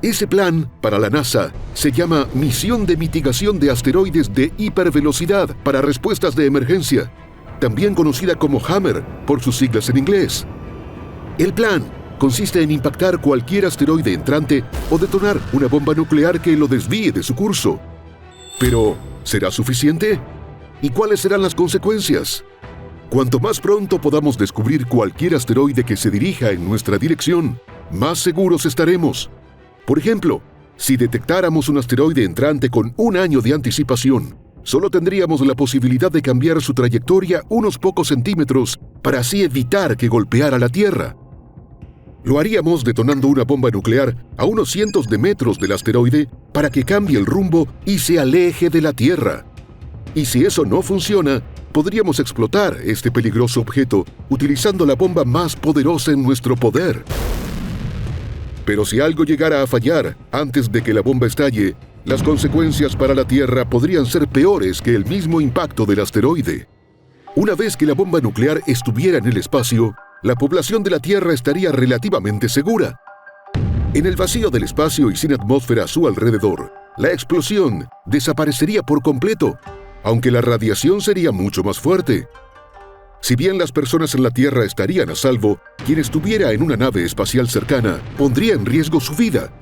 Ese plan, para la NASA, se llama Misión de Mitigación de Asteroides de Hipervelocidad para Respuestas de Emergencia, también conocida como HAMMER por sus siglas en inglés. El plan consiste en impactar cualquier asteroide entrante o detonar una bomba nuclear que lo desvíe de su curso. Pero, ¿será suficiente? ¿Y cuáles serán las consecuencias? Cuanto más pronto podamos descubrir cualquier asteroide que se dirija en nuestra dirección, más seguros estaremos. Por ejemplo, si detectáramos un asteroide entrante con un año de anticipación, solo tendríamos la posibilidad de cambiar su trayectoria unos pocos centímetros para así evitar que golpeara la Tierra. Lo haríamos detonando una bomba nuclear a unos cientos de metros del asteroide para que cambie el rumbo y se aleje de la Tierra. Y si eso no funciona, podríamos explotar este peligroso objeto utilizando la bomba más poderosa en nuestro poder. Pero si algo llegara a fallar antes de que la bomba estalle, las consecuencias para la Tierra podrían ser peores que el mismo impacto del asteroide. Una vez que la bomba nuclear estuviera en el espacio, la población de la Tierra estaría relativamente segura. En el vacío del espacio y sin atmósfera a su alrededor, la explosión desaparecería por completo, aunque la radiación sería mucho más fuerte. Si bien las personas en la Tierra estarían a salvo, quien estuviera en una nave espacial cercana pondría en riesgo su vida.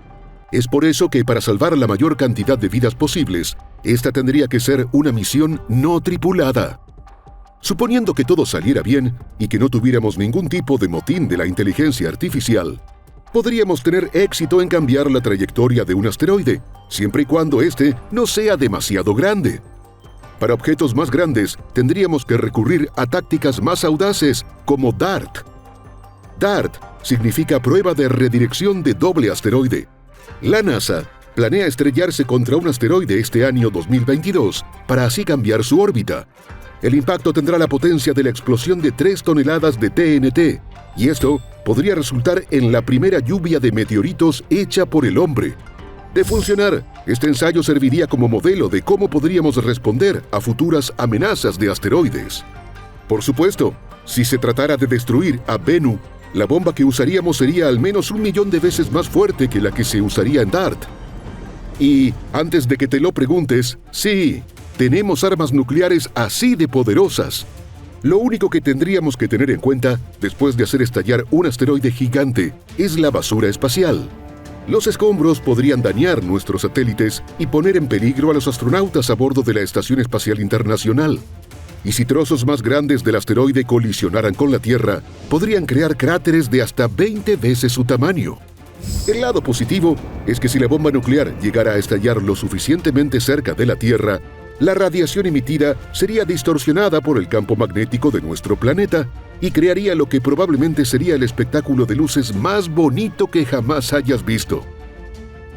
Es por eso que para salvar la mayor cantidad de vidas posibles, esta tendría que ser una misión no tripulada. Suponiendo que todo saliera bien y que no tuviéramos ningún tipo de motín de la inteligencia artificial, podríamos tener éxito en cambiar la trayectoria de un asteroide, siempre y cuando este no sea demasiado grande. Para objetos más grandes, tendríamos que recurrir a tácticas más audaces como DART. DART significa Prueba de Redirección de Doble Asteroide. La NASA planea estrellarse contra un asteroide este año 2022 para así cambiar su órbita. El impacto tendrá la potencia de la explosión de 3 toneladas de TNT, y esto podría resultar en la primera lluvia de meteoritos hecha por el hombre. De funcionar, este ensayo serviría como modelo de cómo podríamos responder a futuras amenazas de asteroides. Por supuesto, si se tratara de destruir a Bennu, la bomba que usaríamos sería al menos 1.000.000 de veces más fuerte que la que se usaría en DART. Y, antes de que te lo preguntes, sí, tenemos armas nucleares así de poderosas. Lo único que tendríamos que tener en cuenta, después de hacer estallar un asteroide gigante, es la basura espacial. Los escombros podrían dañar nuestros satélites y poner en peligro a los astronautas a bordo de la Estación Espacial Internacional. Y si trozos más grandes del asteroide colisionaran con la Tierra, podrían crear cráteres de hasta 20 veces su tamaño. El lado positivo es que si la bomba nuclear llegara a estallar lo suficientemente cerca de la Tierra, la radiación emitida sería distorsionada por el campo magnético de nuestro planeta y crearía lo que probablemente sería el espectáculo de luces más bonito que jamás hayas visto.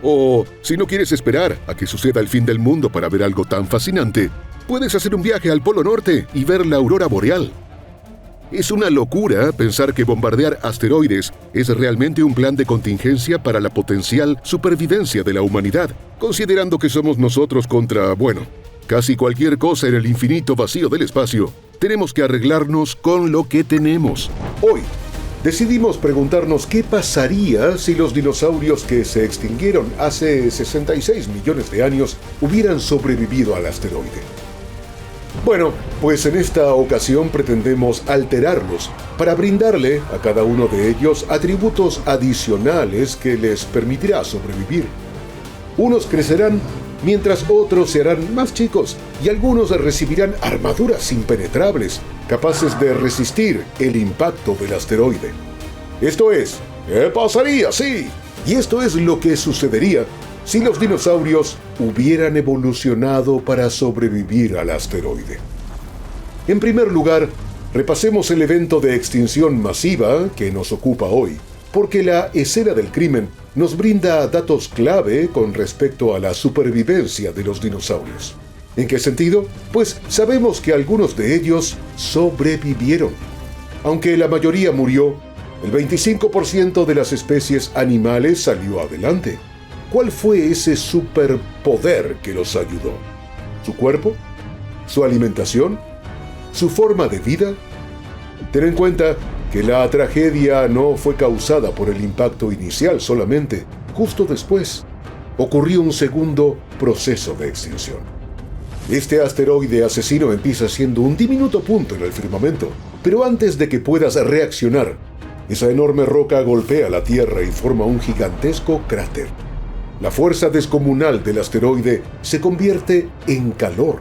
O, si no quieres esperar a que suceda el fin del mundo para ver algo tan fascinante, puedes hacer un viaje al Polo Norte y ver la aurora boreal. Es una locura pensar que bombardear asteroides es realmente un plan de contingencia para la potencial supervivencia de la humanidad, considerando que somos nosotros contra, casi cualquier cosa en el infinito vacío del espacio. Tenemos que arreglarnos con lo que tenemos. Hoy, decidimos preguntarnos qué pasaría si los dinosaurios que se extinguieron hace 66 millones de años hubieran sobrevivido al asteroide. Bueno, pues en esta ocasión pretendemos alterarlos para brindarle a cada uno de ellos atributos adicionales que les permitirá sobrevivir. Unos crecerán mientras otros se harán más chicos y algunos recibirán armaduras impenetrables, capaces de resistir el impacto del asteroide. Esto es, ¿qué pasaría si? Y esto es lo que sucedería si los dinosaurios hubieran evolucionado para sobrevivir al asteroide. En primer lugar, repasemos el evento de extinción masiva que nos ocupa hoy, porque la escena del crimen nos brinda datos clave con respecto a la supervivencia de los dinosaurios. ¿En qué sentido? Pues sabemos que algunos de ellos sobrevivieron. Aunque la mayoría murió, el 25% de las especies animales salió adelante. ¿Cuál fue ese superpoder que los ayudó? ¿Su cuerpo? ¿Su alimentación? ¿Su forma de vida? Ten en cuenta que la tragedia no fue causada por el impacto inicial solamente. Justo después, ocurrió un segundo proceso de extinción. Este asteroide asesino empieza siendo un diminuto punto en el firmamento, pero antes de que puedas reaccionar, esa enorme roca golpea la Tierra y forma un gigantesco cráter. La fuerza descomunal del asteroide se convierte en calor.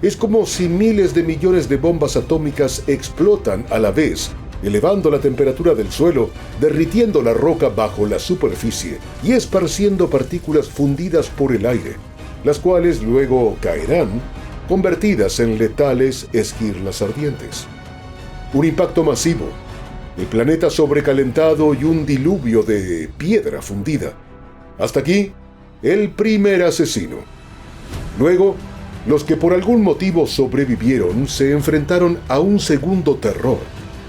Es como si miles de millones de bombas atómicas explotan a la vez, elevando la temperatura del suelo, derritiendo la roca bajo la superficie y esparciendo partículas fundidas por el aire, las cuales luego caerán, convertidas en letales esquirlas ardientes. Un impacto masivo, el planeta sobrecalentado y un diluvio de piedra fundida. Hasta aquí, el primer asesino. Luego, los que por algún motivo sobrevivieron se enfrentaron a un segundo terror.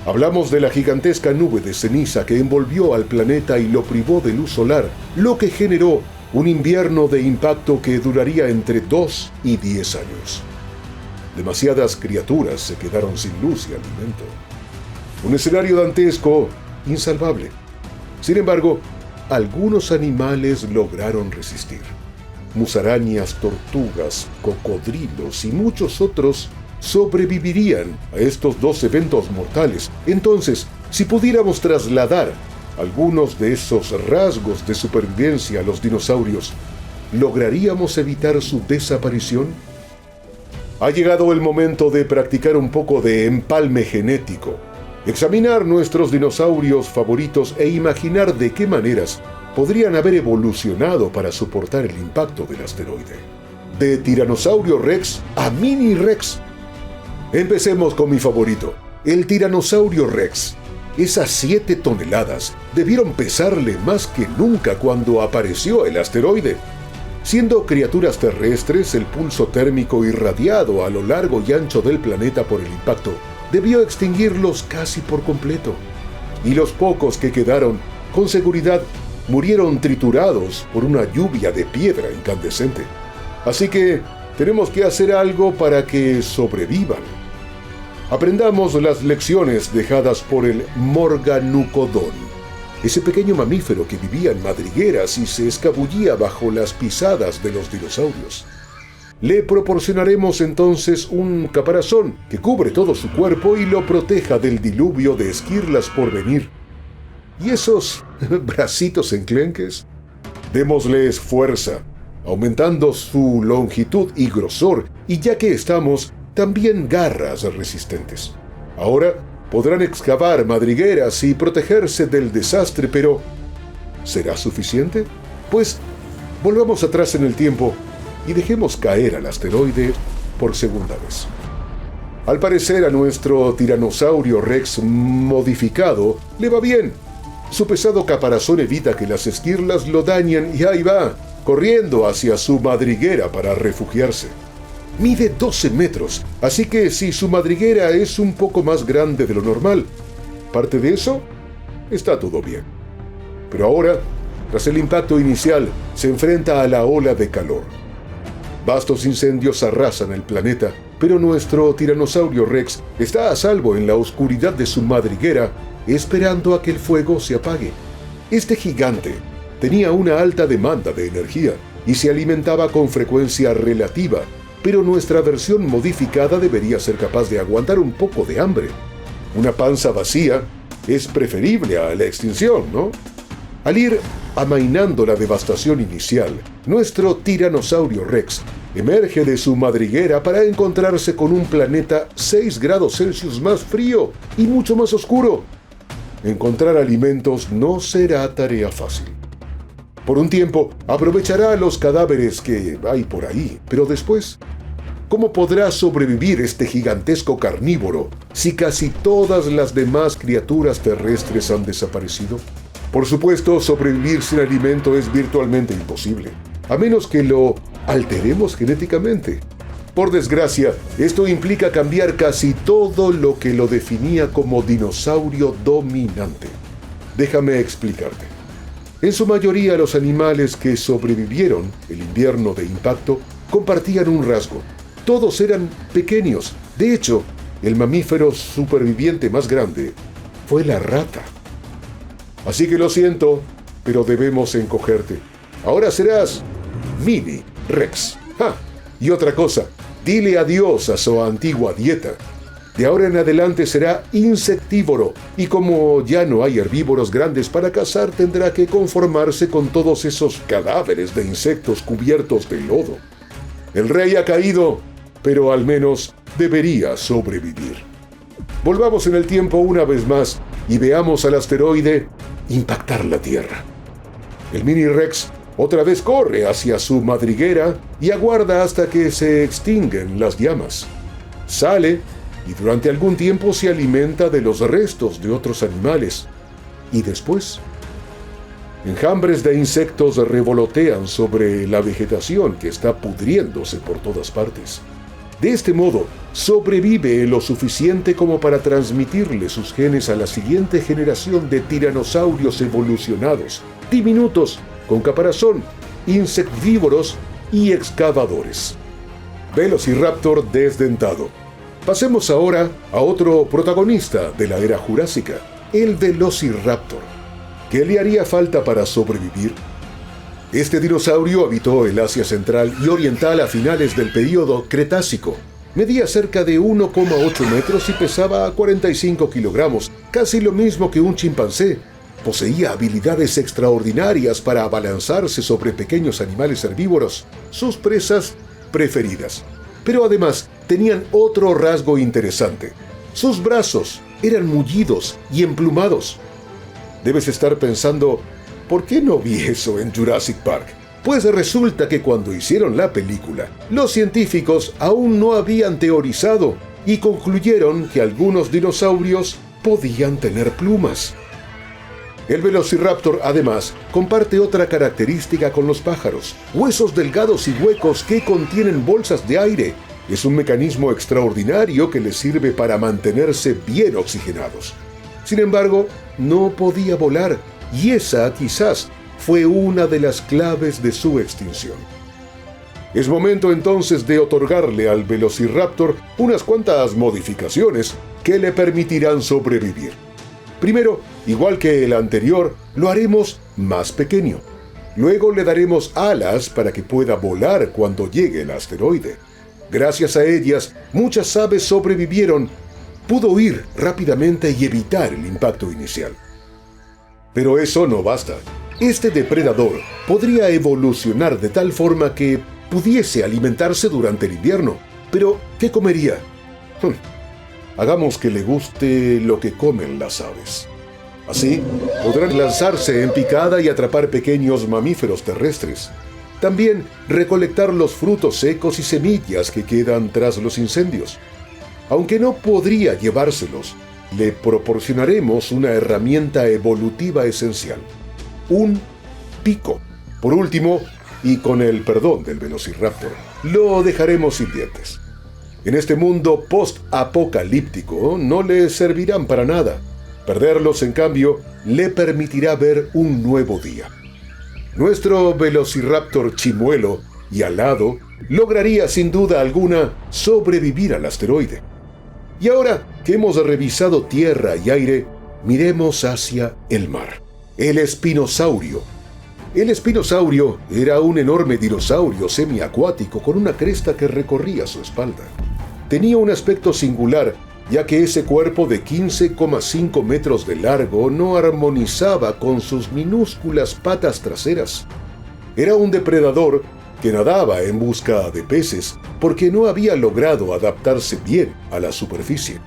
Hablamos de la gigantesca nube de ceniza que envolvió al planeta y lo privó de luz solar, lo que generó un invierno de impacto que duraría entre 2 y 10 años. Demasiadas criaturas se quedaron sin luz y alimento. Un escenario dantesco, insalvable. Sin embargo, algunos animales lograron resistir. Musarañas, tortugas, cocodrilos y muchos otros sobrevivirían a estos dos eventos mortales. Entonces, si pudiéramos trasladar algunos de esos rasgos de supervivencia a los dinosaurios, ¿lograríamos evitar su desaparición? Ha llegado el momento de practicar un poco de empalme genético, examinar nuestros dinosaurios favoritos e imaginar de qué maneras podrían haber evolucionado para soportar el impacto del asteroide. De Tiranosaurio Rex a Mini Rex. Empecemos con mi favorito, el Tiranosaurio Rex. Esas 7 toneladas debieron pesarle más que nunca cuando apareció el asteroide. Siendo criaturas terrestres, el pulso térmico irradiado a lo largo y ancho del planeta por el impacto debió extinguirlos casi por completo. Y los pocos que quedaron, con seguridad, murieron triturados por una lluvia de piedra incandescente. Así que tenemos que hacer algo para que sobrevivan. Aprendamos las lecciones dejadas por el Morganeucodon, ese pequeño mamífero que vivía en madrigueras y se escabullía bajo las pisadas de los dinosaurios. Le proporcionaremos entonces un caparazón que cubre todo su cuerpo y lo proteja del diluvio de esquirlas por venir. ¿Y esos bracitos enclenques? Démosles fuerza, aumentando su longitud y grosor, y ya que estamos, también garras resistentes. Ahora podrán excavar madrigueras y protegerse del desastre, pero ¿será suficiente? Pues volvamos atrás en el tiempo y dejemos caer al asteroide por segunda vez. Al parecer a nuestro Tiranosaurio Rex modificado le va bien. Su pesado caparazón evita que las esquirlas lo dañen y ahí va, corriendo hacia su madriguera para refugiarse. Mide 12 metros, así que si su madriguera es un poco más grande de lo normal, aparte de eso, está todo bien. Pero ahora, tras el impacto inicial, se enfrenta a la ola de calor. Vastos incendios arrasan el planeta, pero nuestro Tiranosaurio Rex está a salvo en la oscuridad de su madriguera, esperando a que el fuego se apague. Este gigante tenía una alta demanda de energía y se alimentaba con frecuencia relativa, pero nuestra versión modificada debería ser capaz de aguantar un poco de hambre. Una panza vacía es preferible a la extinción, ¿no? Al ir amainando la devastación inicial, nuestro tiranosaurio Rex emerge de su madriguera para encontrarse con un planeta 6 grados Celsius más frío y mucho más oscuro. Encontrar alimentos no será tarea fácil. Por un tiempo, aprovechará los cadáveres que hay por ahí, pero después, ¿cómo podrá sobrevivir este gigantesco carnívoro si casi todas las demás criaturas terrestres han desaparecido? Por supuesto, sobrevivir sin alimento es virtualmente imposible, a menos que lo alteremos genéticamente. Por desgracia, esto implica cambiar casi todo lo que lo definía como dinosaurio dominante. Déjame explicarte. En su mayoría, los animales que sobrevivieron el invierno de impacto compartían un rasgo. Todos eran pequeños. De hecho, el mamífero superviviente más grande fue la rata. Así que lo siento, pero debemos encogerte. Ahora serás Mini Rex. ¡Ja! Y otra cosa, dile adiós a su antigua dieta. De ahora en adelante será insectívoro, y como ya no hay herbívoros grandes para cazar, tendrá que conformarse con todos esos cadáveres de insectos cubiertos de lodo. El rey ha caído, pero al menos debería sobrevivir. Volvamos en el tiempo una vez más y veamos al asteroide impactar la Tierra. El Mini Rex otra vez corre hacia su madriguera y aguarda hasta que se extinguen las llamas. Sale y durante algún tiempo se alimenta de los restos de otros animales. Y después, enjambres de insectos revolotean sobre la vegetación que está pudriéndose por todas partes. De este modo, sobrevive lo suficiente como para transmitirle sus genes a la siguiente generación de tiranosaurios evolucionados, diminutos, con caparazón, insectívoros y excavadores. Velociraptor desdentado. Pasemos ahora a otro protagonista de la era jurásica, el Velociraptor. ¿Qué le haría falta para sobrevivir? Este dinosaurio habitó el Asia Central y Oriental a finales del período Cretácico. Medía cerca de 1,8 metros y pesaba 45 kilogramos, casi lo mismo que un chimpancé. Poseía habilidades extraordinarias para abalanzarse sobre pequeños animales herbívoros, sus presas preferidas. Pero además tenían otro rasgo interesante. Sus brazos eran mullidos y emplumados. Debes estar pensando, ¿por qué no vi eso en Jurassic Park? Pues resulta que cuando hicieron la película, los científicos aún no habían teorizado y concluyeron que algunos dinosaurios podían tener plumas. El Velociraptor, además, comparte otra característica con los pájaros: huesos delgados y huecos que contienen bolsas de aire. Es un mecanismo extraordinario que les sirve para mantenerse bien oxigenados. Sin embargo, no podía volar, y esa quizás fue una de las claves de su extinción. Es momento entonces de otorgarle al Velociraptor unas cuantas modificaciones que le permitirán sobrevivir. Primero, igual que el anterior, lo haremos más pequeño. Luego le daremos alas para que pueda volar cuando llegue el asteroide. Gracias a ellas, muchas aves sobrevivieron. Pudo huir rápidamente y evitar el impacto inicial. Pero eso no basta. Este depredador podría evolucionar de tal forma que pudiese alimentarse durante el invierno. Pero, ¿qué comería? Hagamos que le guste lo que comen las aves. Así, podrán lanzarse en picada y atrapar pequeños mamíferos terrestres. También recolectar los frutos secos y semillas que quedan tras los incendios. Aunque no podría llevárselos, le proporcionaremos una herramienta evolutiva esencial: un pico. Por último, y con el perdón del Velociraptor, lo dejaremos sin dientes. En este mundo post-apocalíptico no le servirán para nada. Perderlos, en cambio, le permitirá ver un nuevo día. Nuestro Velociraptor chimuelo y alado lograría sin duda alguna sobrevivir al asteroide. Y ahora que hemos revisado tierra y aire, miremos hacia el mar. El espinosaurio. El espinosaurio era un enorme dinosaurio semiacuático con una cresta que recorría su espalda. Tenía un aspecto singular ya que ese cuerpo de 15,5 metros de largo no armonizaba con sus minúsculas patas traseras. Era un depredador que nadaba en busca de peces porque no había logrado adaptarse bien a la superficie.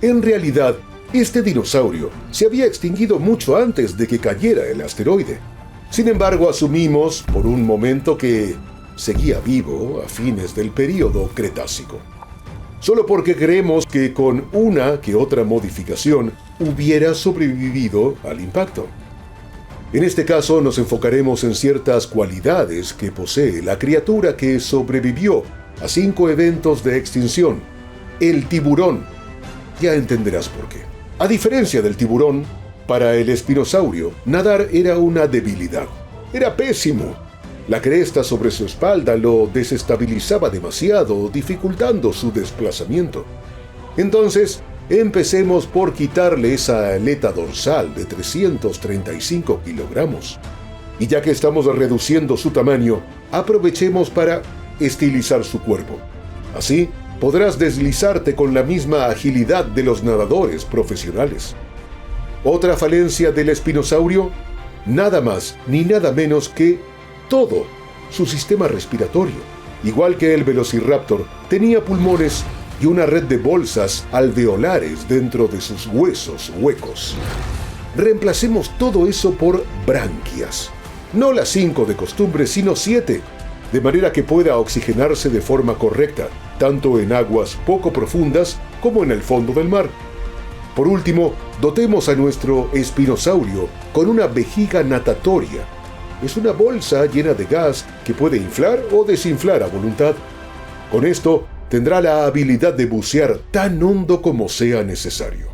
En realidad, este dinosaurio se había extinguido mucho antes de que cayera el asteroide. Sin embargo, asumimos por un momento que seguía vivo a fines del período Cretácico. Solo porque creemos que con una que otra modificación hubiera sobrevivido al impacto. En este caso nos enfocaremos en ciertas cualidades que posee la criatura que sobrevivió a 5 eventos de extinción, el tiburón. Ya entenderás por qué. A diferencia del tiburón, para el espinosaurio, nadar era una debilidad. Era pésimo. La cresta sobre su espalda lo desestabilizaba demasiado, dificultando su desplazamiento. Entonces, empecemos por quitarle esa aleta dorsal de 335 kilogramos. Y ya que estamos reduciendo su tamaño, aprovechemos para estilizar su cuerpo. Así, podrás deslizarte con la misma agilidad de los nadadores profesionales. Otra falencia del espinosaurio, nada más ni nada menos que todo su sistema respiratorio. Igual que el velociraptor, tenía pulmones y una red de bolsas alveolares dentro de sus huesos huecos. Reemplacemos todo eso por branquias. No las 5 de costumbre, sino 7, de manera que pueda oxigenarse de forma correcta, tanto en aguas poco profundas como en el fondo del mar. Por último, dotemos a nuestro espinosaurio con una vejiga natatoria. Es una bolsa llena de gas que puede inflar o desinflar a voluntad. Con esto, tendrá la habilidad de bucear tan hondo como sea necesario.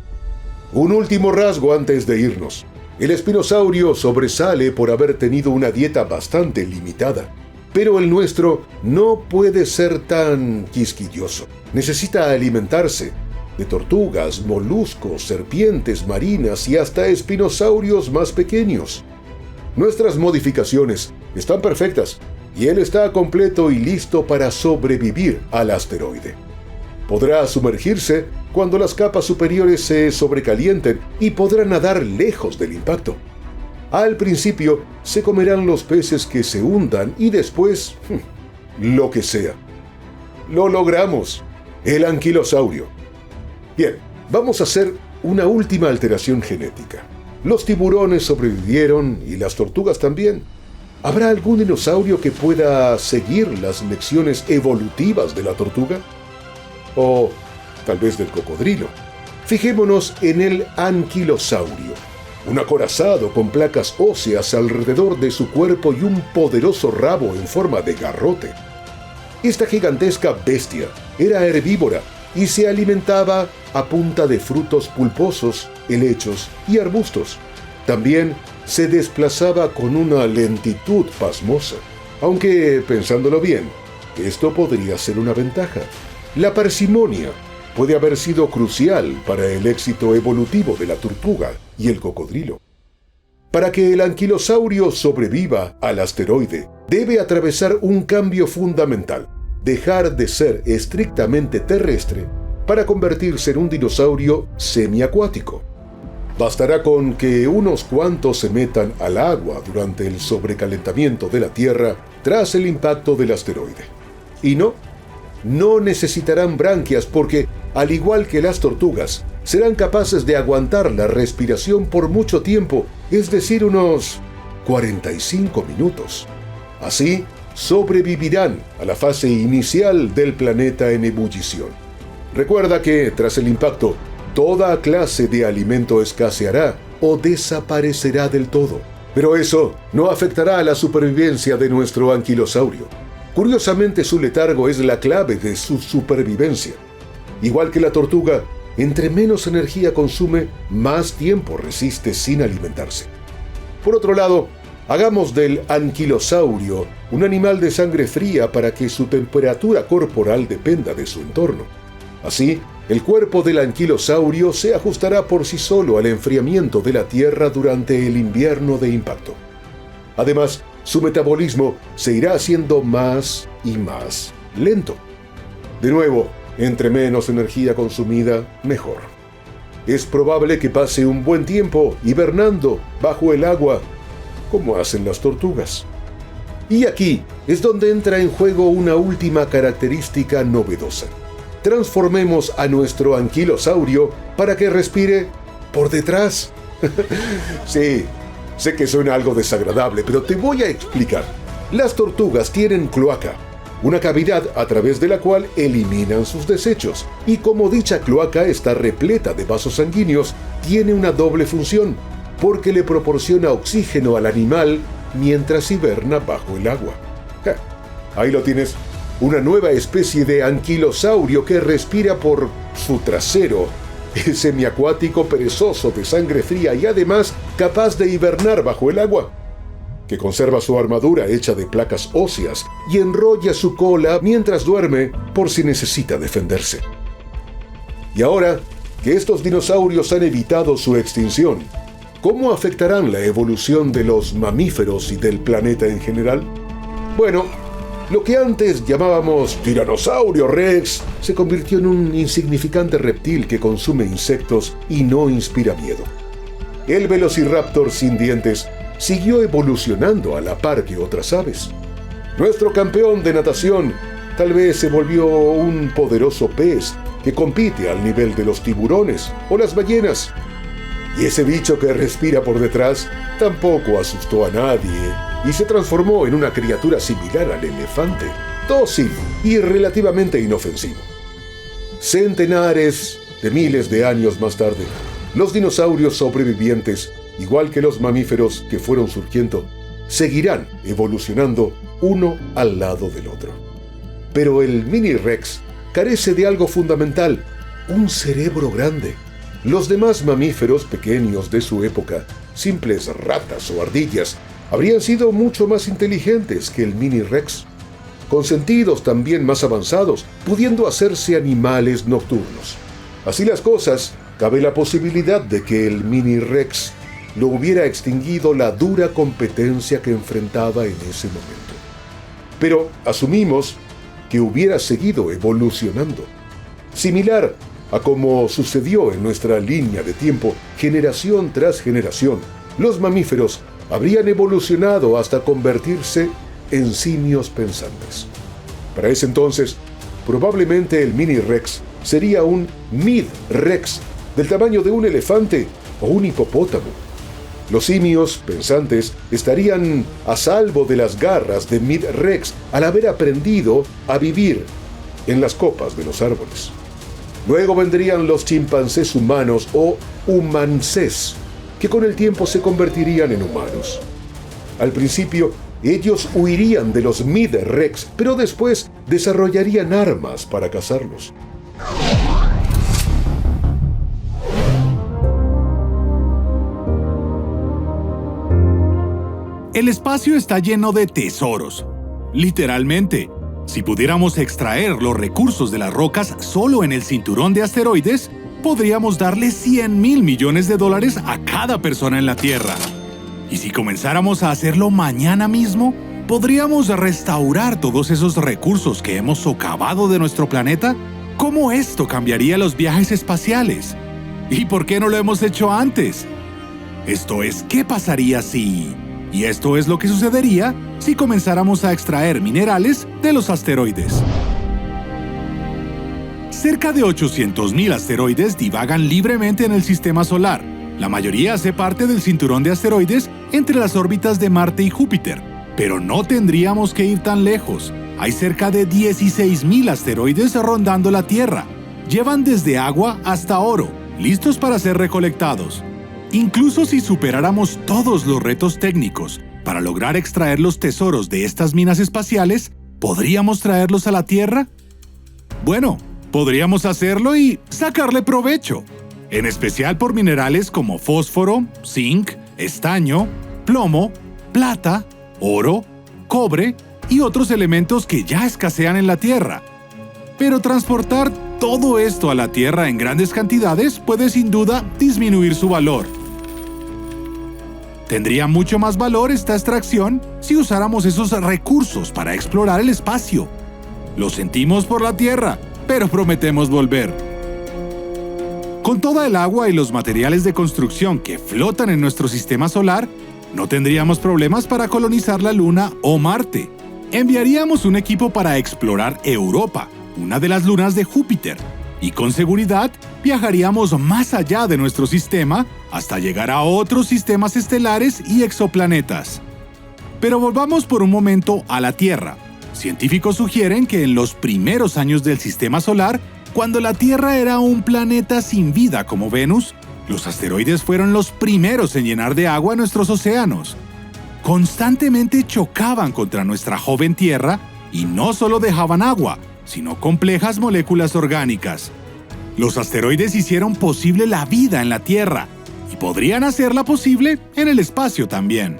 Un último rasgo antes de irnos. El espinosaurio sobresale por haber tenido una dieta bastante limitada, pero el nuestro no puede ser tan quisquilloso. Necesita alimentarse de tortugas, moluscos, serpientes marinas y hasta espinosaurios más pequeños. Nuestras modificaciones están perfectas y él está completo y listo para sobrevivir al asteroide. Podrá sumergirse cuando las capas superiores se sobrecalienten y podrá nadar lejos del impacto. Al principio se comerán los peces que se hundan y después, lo que sea. Lo logramos. El anquilosaurio. Bien, vamos a hacer una última alteración genética. Los tiburones sobrevivieron y las tortugas también. ¿Habrá algún dinosaurio que pueda seguir las lecciones evolutivas de la tortuga? O tal vez del cocodrilo. Fijémonos en el anquilosaurio, un acorazado con placas óseas alrededor de su cuerpo y un poderoso rabo en forma de garrote. Esta gigantesca bestia era herbívora y se alimentaba a punta de frutos pulposos, helechos y arbustos. También se desplazaba con una lentitud pasmosa, aunque, pensándolo bien, esto podría ser una ventaja. La parsimonia puede haber sido crucial para el éxito evolutivo de la tortuga y el cocodrilo. Para que el anquilosaurio sobreviva al asteroide, debe atravesar un cambio fundamental: dejar de ser estrictamente terrestre para convertirse en un dinosaurio semiacuático. Bastará con que unos cuantos se metan al agua durante el sobrecalentamiento de la Tierra tras el impacto del asteroide. Y no necesitarán branquias porque, al igual que las tortugas, serán capaces de aguantar la respiración por mucho tiempo, es decir, unos 45 minutos. Así, sobrevivirán a la fase inicial del planeta en ebullición. Recuerda que, tras el impacto, toda clase de alimento escaseará o desaparecerá del todo. Pero eso no afectará a la supervivencia de nuestro anquilosaurio. Curiosamente, su letargo es la clave de su supervivencia. Igual que la tortuga, entre menos energía consume, más tiempo resiste sin alimentarse. Por otro lado, hagamos del anquilosaurio un animal de sangre fría para que su temperatura corporal dependa de su entorno. Así, el cuerpo del anquilosaurio se ajustará por sí solo al enfriamiento de la Tierra durante el invierno de impacto. Además, su metabolismo se irá haciendo más y más lento. De nuevo, Entre menos energía consumida, mejor. Es probable que pase un buen tiempo hibernando bajo el agua, como hacen las tortugas. Y aquí es donde entra en juego una última característica novedosa. Transformemos a nuestro anquilosaurio para que respire por detrás. Sí, sé que suena algo desagradable, pero te voy a explicar. Las tortugas tienen cloaca, una cavidad a través de la cual eliminan sus desechos, y como dicha cloaca está repleta de vasos sanguíneos, tiene una doble función, porque le proporciona oxígeno al animal mientras hiberna bajo el agua. Ahí lo tienes, una nueva especie de anquilosaurio que respira por su trasero. Es semiacuático, perezoso, de sangre fría y además capaz de hibernar bajo el agua, que conserva su armadura hecha de placas óseas y enrolla su cola mientras duerme por si necesita defenderse. Y ahora que estos dinosaurios han evitado su extinción, ¿cómo afectarán la evolución de los mamíferos y del planeta en general? Bueno, lo que antes llamábamos Tiranosaurio Rex se convirtió en un insignificante reptil que consume insectos y no inspira miedo. El Velociraptor sin dientes siguió evolucionando a la par que otras aves. Nuestro campeón de natación tal vez se volvió un poderoso pez que compite al nivel de los tiburones o las ballenas. Y ese bicho que respira por detrás tampoco asustó a nadie y se transformó en una criatura similar al elefante, dócil y relativamente inofensivo. Centenares de miles de años más tarde, los dinosaurios sobrevivientes, igual que los mamíferos que fueron surgiendo, seguirán evolucionando uno al lado del otro. Pero el Mini Rex carece de algo fundamental, un cerebro grande. Los demás mamíferos pequeños de su época, simples ratas o ardillas, habrían sido mucho más inteligentes que el Mini Rex, con sentidos también más avanzados, pudiendo hacerse animales nocturnos. Así las cosas, cabe la posibilidad de que el Mini Rex lo hubiera extinguido la dura competencia que enfrentaba en ese momento. Pero asumimos que hubiera seguido evolucionando, similar a como sucedió en nuestra línea de tiempo, generación tras generación. Los mamíferos habrían evolucionado hasta convertirse en simios pensantes. Para ese entonces, probablemente el Mini Rex sería un Mid-Rex, del tamaño de un elefante o un hipopótamo. Los simios pensantes estarían a salvo de las garras de Mid-Rex al haber aprendido a vivir en las copas de los árboles. Luego vendrían los chimpancés humanos o humancés, que con el tiempo se convertirían en humanos. Al principio, ellos huirían de los Mid-Rex, pero después desarrollarían armas para cazarlos. El espacio está lleno de tesoros. Literalmente, si pudiéramos extraer los recursos de las rocas solo en el cinturón de asteroides, podríamos darle $100,000 millones a cada persona en la Tierra. Y si comenzáramos a hacerlo mañana mismo, podríamos restaurar todos esos recursos que hemos socavado de nuestro planeta. ¿Cómo esto cambiaría los viajes espaciales? ¿Y por qué no lo hemos hecho antes? Esto es, ¿qué pasaría si...? Y esto es lo que sucedería si comenzáramos a extraer minerales de los asteroides. Cerca de 800,000 asteroides divagan libremente en el sistema solar. La mayoría hace parte del cinturón de asteroides entre las órbitas de Marte y Júpiter. Pero no tendríamos que ir tan lejos. Hay cerca de 16,000 asteroides rondando la Tierra. Llevan desde agua hasta oro, listos para ser recolectados. Incluso si superáramos todos los retos técnicos para lograr extraer los tesoros de estas minas espaciales, ¿podríamos traerlos a la Tierra? Bueno, podríamos hacerlo y sacarle provecho, en especial por minerales como fósforo, zinc, estaño, plomo, plata, oro, cobre y otros elementos que ya escasean en la Tierra. Pero transportar todo esto a la Tierra en grandes cantidades puede sin duda disminuir su valor. Tendría mucho más valor esta extracción si usáramos esos recursos para explorar el espacio. Lo sentimos por la Tierra, pero prometemos volver. Con toda el agua y los materiales de construcción que flotan en nuestro sistema solar, no tendríamos problemas para colonizar la Luna o Marte. Enviaríamos un equipo para explorar Europa, una de las lunas de Júpiter, y con seguridad viajaríamos más allá de nuestro sistema hasta llegar a otros sistemas estelares y exoplanetas. Pero volvamos por un momento a la Tierra. Científicos sugieren que en los primeros años del sistema solar, cuando la Tierra era un planeta sin vida como Venus, los asteroides fueron los primeros en llenar de agua nuestros océanos. Constantemente chocaban contra nuestra joven Tierra y no solo dejaban agua, sino complejas moléculas orgánicas. Los asteroides hicieron posible la vida en la Tierra y podrían hacerla posible en el espacio también.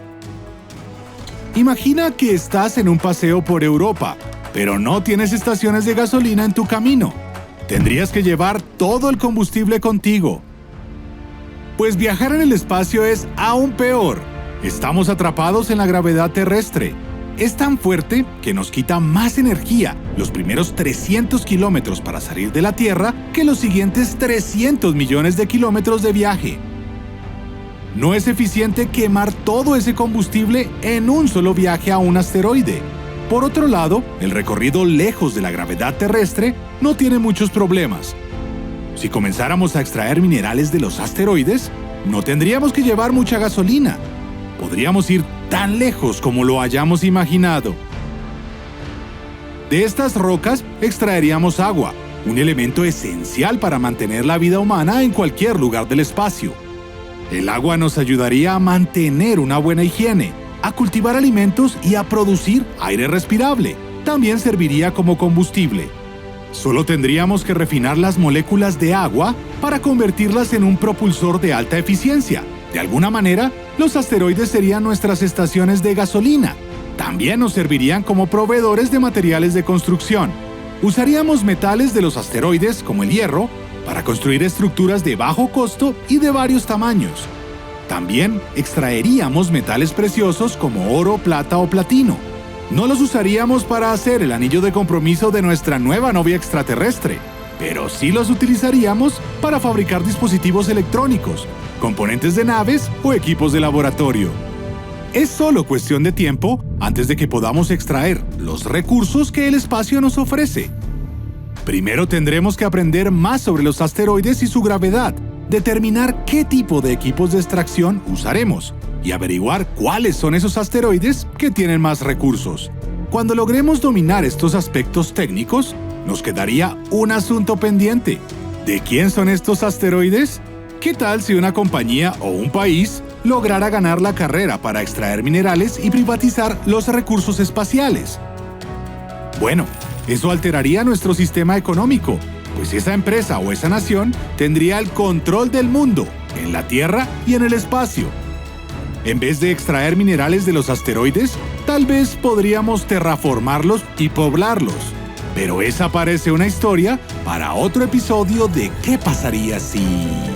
Imagina que estás en un paseo por Europa, pero no tienes estaciones de gasolina en tu camino. Tendrías que llevar todo el combustible contigo. Pues viajar en el espacio es aún peor. Estamos atrapados en la gravedad terrestre. Es tan fuerte que nos quita más energía los primeros 300 kilómetros para salir de la Tierra que los siguientes 300 millones de kilómetros de viaje. No es eficiente quemar todo ese combustible en un solo viaje a un asteroide. Por otro lado, el recorrido lejos de la gravedad terrestre no tiene muchos problemas. Si comenzáramos a extraer minerales de los asteroides, no tendríamos que llevar mucha gasolina. Podríamos ir tan lejos como lo hayamos imaginado. De estas rocas extraeríamos agua, un elemento esencial para mantener la vida humana en cualquier lugar del espacio. El agua nos ayudaría a mantener una buena higiene, a cultivar alimentos y a producir aire respirable. También serviría como combustible. Solo tendríamos que refinar las moléculas de agua para convertirlas en un propulsor de alta eficiencia. De alguna manera, los asteroides serían nuestras estaciones de gasolina. También nos servirían como proveedores de materiales de construcción. Usaríamos metales de los asteroides, como el hierro, para construir estructuras de bajo costo y de varios tamaños. También extraeríamos metales preciosos como oro, plata o platino. No los usaríamos para hacer el anillo de compromiso de nuestra nueva novia extraterrestre, pero sí los utilizaríamos para fabricar dispositivos electrónicos, componentes de naves o equipos de laboratorio. Es solo cuestión de tiempo antes de que podamos extraer los recursos que el espacio nos ofrece. Primero tendremos que aprender más sobre los asteroides y su gravedad, determinar qué tipo de equipos de extracción usaremos y averiguar cuáles son esos asteroides que tienen más recursos. Cuando logremos dominar estos aspectos técnicos, nos quedaría un asunto pendiente. ¿De quién son estos asteroides? ¿Qué tal si una compañía o un país lograra ganar la carrera para extraer minerales y privatizar los recursos espaciales? Bueno, eso alteraría nuestro sistema económico, pues esa empresa o esa nación tendría el control del mundo, en la Tierra y en el espacio. En vez de extraer minerales de los asteroides, tal vez podríamos terraformarlos y poblarlos. Pero esa parece una historia para otro episodio de ¿Qué pasaría si...?